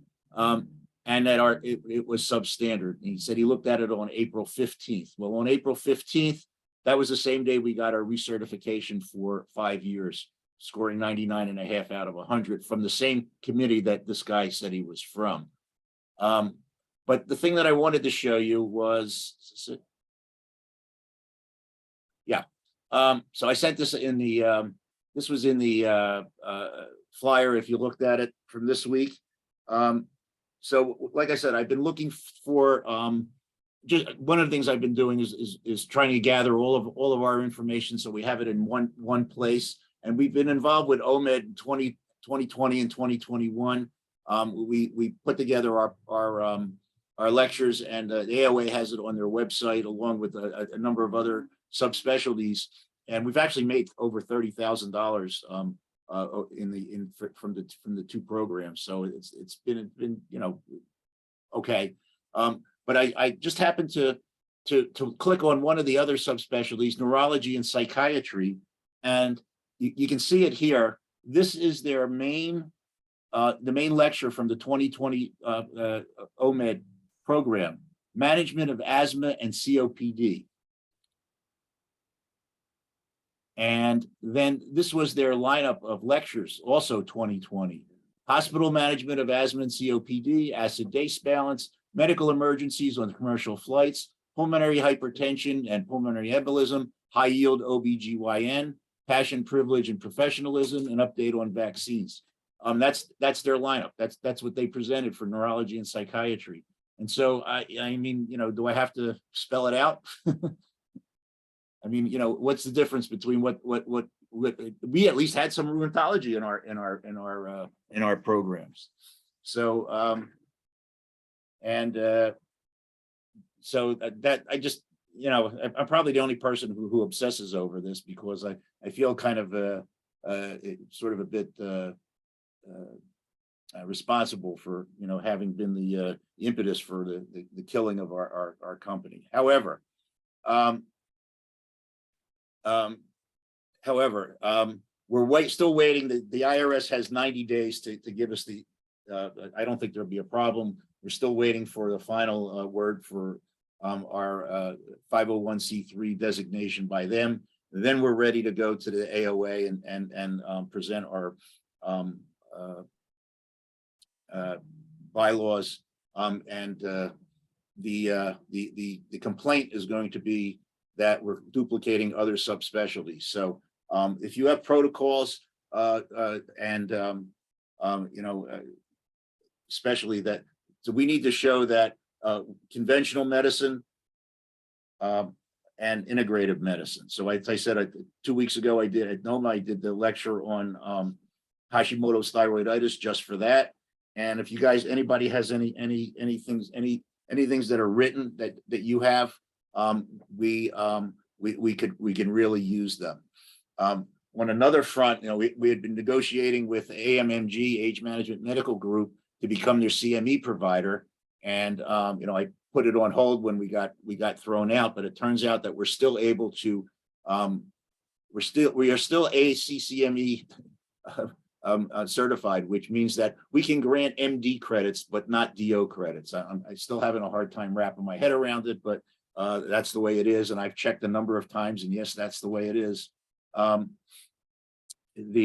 And that it was substandard. And he said he looked at it on April 15th. Well, on April 15th, that was the same day we got our recertification for 5 years, scoring 99.5 out of 100 from the same committee that this guy said he was from. But the thing that I wanted to show you was, yeah. So I sent this in the, this was in the flyer, if you looked at it from this week. So like I said, I've been looking for, just one of the things I've been doing is trying to gather all of our information so we have it in one place. And we've been involved with OMED in 2020 and 2021. We put together our lectures, and the AOA has it on their website along with a number of other subspecialties. And we've actually made over $30,000 from the two programs. So it's been you know, okay. But I just happened to click on one of the other subspecialties, neurology and psychiatry, and you can see it here. This is their the main lecture from the 2020 OMED program, management of asthma and COPD. And then this was their lineup of lectures, also 2020. Hospital management of asthma and COPD, acid-base balance, medical emergencies on commercial flights, pulmonary hypertension and pulmonary embolism, high-yield OBGYN, passion, privilege, and professionalism, and update on vaccines. That's their lineup. That's what they presented for neurology and psychiatry. And so, I mean, you know, do I have to spell it out? I mean, you know, what's the difference between what we at least had some rheumatology in our programs. So so that I just, you know, I'm probably the only person who obsesses over this, because I feel kind of sort of a bit responsible for, you know, having been the impetus for the killing of our company. However, we're still waiting. The IRS has 90 days to give us the, I don't think there'll be a problem. We're still waiting for the final word for our 501c3 designation by them. Then we're ready to go to the AOA and present our bylaws. The complaint is going to be that we're duplicating other subspecialties. So if you have protocols, and especially that. So we need to show that conventional medicine and integrative medicine. So as I said, 2 weeks ago, I did at NOMA, I did the lecture on Hashimoto's thyroiditis just for that. And if you guys, anybody has any things that are written that you have, we can really use them. On another front, we had been negotiating with AMMG, Age Management Medical Group, to become their CME provider. And I put it on hold when we got thrown out, but it turns out that we're still able to, we are still ACCME certified, which means that we can grant MD credits, but not DO credits. I'm still having a hard time wrapping my head around it, but that's the way it is. And I've checked a number of times, and yes, that's the way it is. Is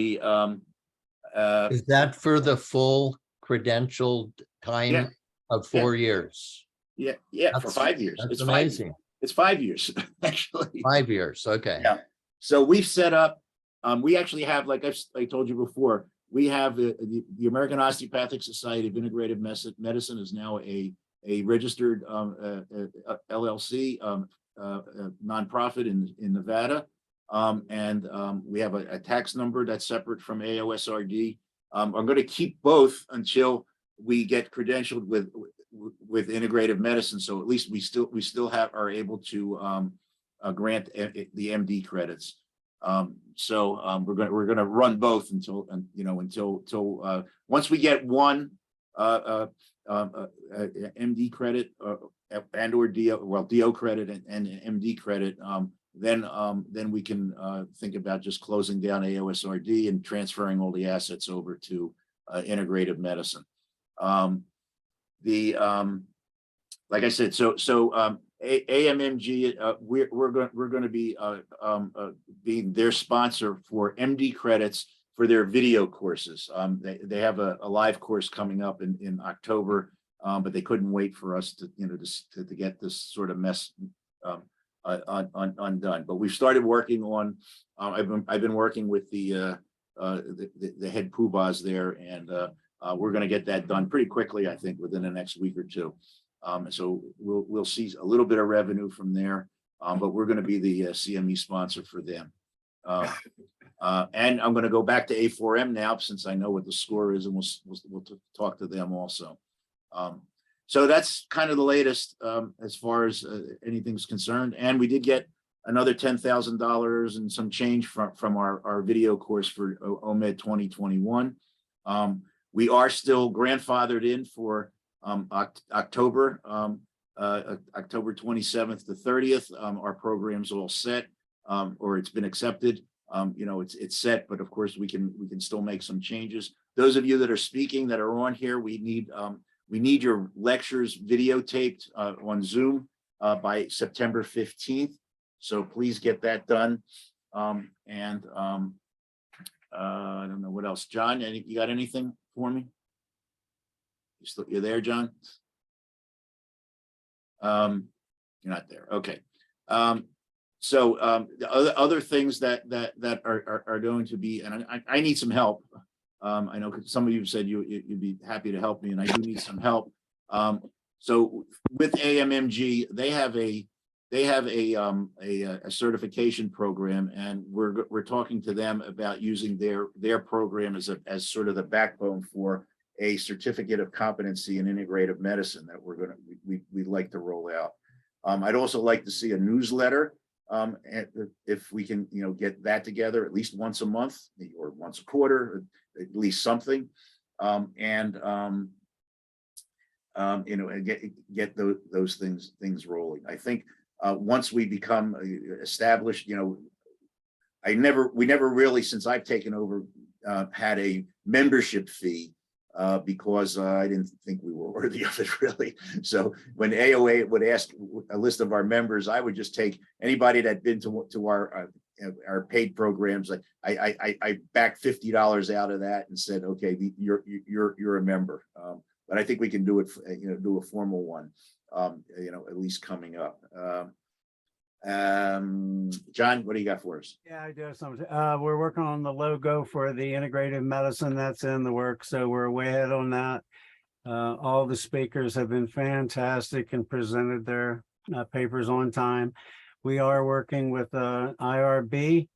that for the full credentialed time Yeah. of 4 years? Yeah, for That's- 5 years. That's It's amazing. It's 5 years, actually. 5 years, okay. Yeah. So we've set up, we actually have, like I told you before, we have the American Osteopathic Society of Integrative Medicine is now a registered LLC, nonprofit in Nevada. And we have a tax number that's separate from AOSRD. I'm going to keep both until we get credentialed with integrative medicine. So at least we still are able to grant the MD credits. So we're going to run both until once we get one MD credit and or DO credit and MD credit, then we can think about just closing down AOSRD and transferring all the assets over to integrative medicine. Like I said, so AMMG, we're going to be being their sponsor for MD credits for their video courses. They have a live course coming up in October, but they couldn't wait for us to to get this sort of mess undone. But we've started working on. I've been working with the head poobahs there, and we're going to get that done pretty quickly. I think within the next week or two. So we'll see a little bit of revenue from there, but we're going to be the CME sponsor for them. And I'm going to go back to A4M now, since I know what the score is, and we'll talk to them also. So that's kind of the latest as far as anything's concerned. And we did get another $10,000 and some change from our video course for OMED 2021. We are still grandfathered in for October 27th to 30th. Our program's all set, or it's been accepted. It's set, but of course we can still make some changes. Those of you that are speaking that are on here, we need your lectures videotaped on Zoom by September 15th. So please get that done. I don't know what else. John, you got anything for me? You're there, John? You're not there. Okay. So the other things that are going to be, and I need some help. I know some of you said you'd be happy to help me, and I do need some help. So with AMMG, they have a certification program, and we're talking to them about using their program as sort of the backbone for a certificate of competency in integrative medicine that we'd like to roll out. I'd also like to see a newsletter, if we can get that together at least once a month or once a quarter, at least something, and get those things rolling. I think once we become established, we never really, since I've taken over, had a membership fee. Because I didn't think we were worthy of it, really. So when AOA would ask a list of our members, I would just take anybody that'd been to our paid programs. Like I backed $50 out of that and said, okay, you're a member. But I think we can do it, do a formal one, at least coming up. John, what do you got for us? Yeah, I do have something. We're working on the logo for the integrative medicine that's in the work, so we're way ahead on that. All the speakers have been fantastic and presented their papers on time. We are working with IRB,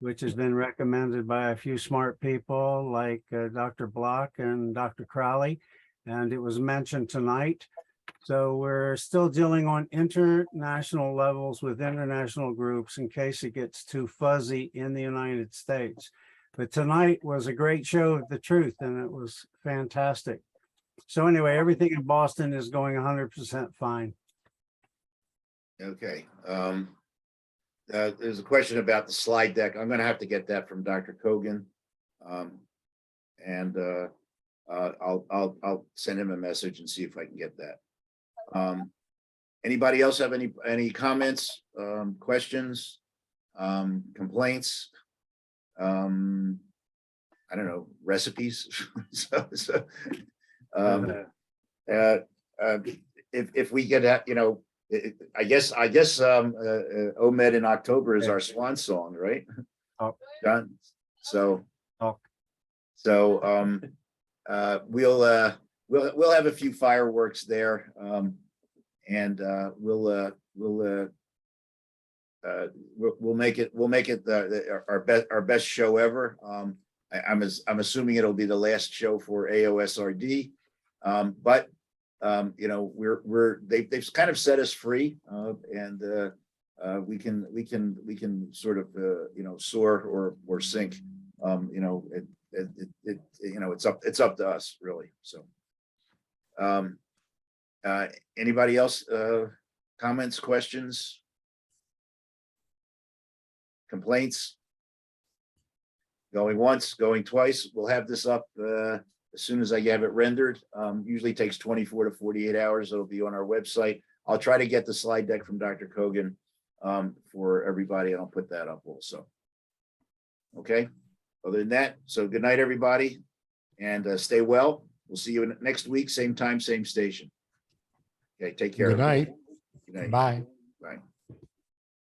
which has been recommended by a few smart people like Dr. Block and Dr. Crowley, and it was mentioned tonight. So we're still dealing on international levels with international groups in case it gets too fuzzy in the United States. But tonight was a great show of the truth, and it was fantastic. So anyway, everything in Boston is going 100% fine. Okay. There's a question about the slide deck. I'm gonna have to get that from Dr. Kogan. And I'll send him a message and see if I can get that. Anybody else have any comments, questions, complaints? I don't know, recipes. If we get, you know, I guess OMED in October is our swan song, right? Oh. John, so. Oh. So we'll have a few fireworks there, and we'll make it our best show ever. I'm assuming it'll be the last show for AOSRD, but you know, they've kind of set us free, and we can sort of you know, soar or sink. You know, you know, it's up to us, really. So anybody else, comments, questions, complaints? Going once, going twice. We'll have this up as soon as I have it rendered. Usually takes 24 to 48 hours. It'll be on our website. I'll try to get the slide deck from Dr. Kogan for everybody, and I'll put that up also. Okay. Other than that, so good night, everybody, and stay well. We'll see you next week, same time, same station. Okay, take care. Good night. Good night. Bye. Bye.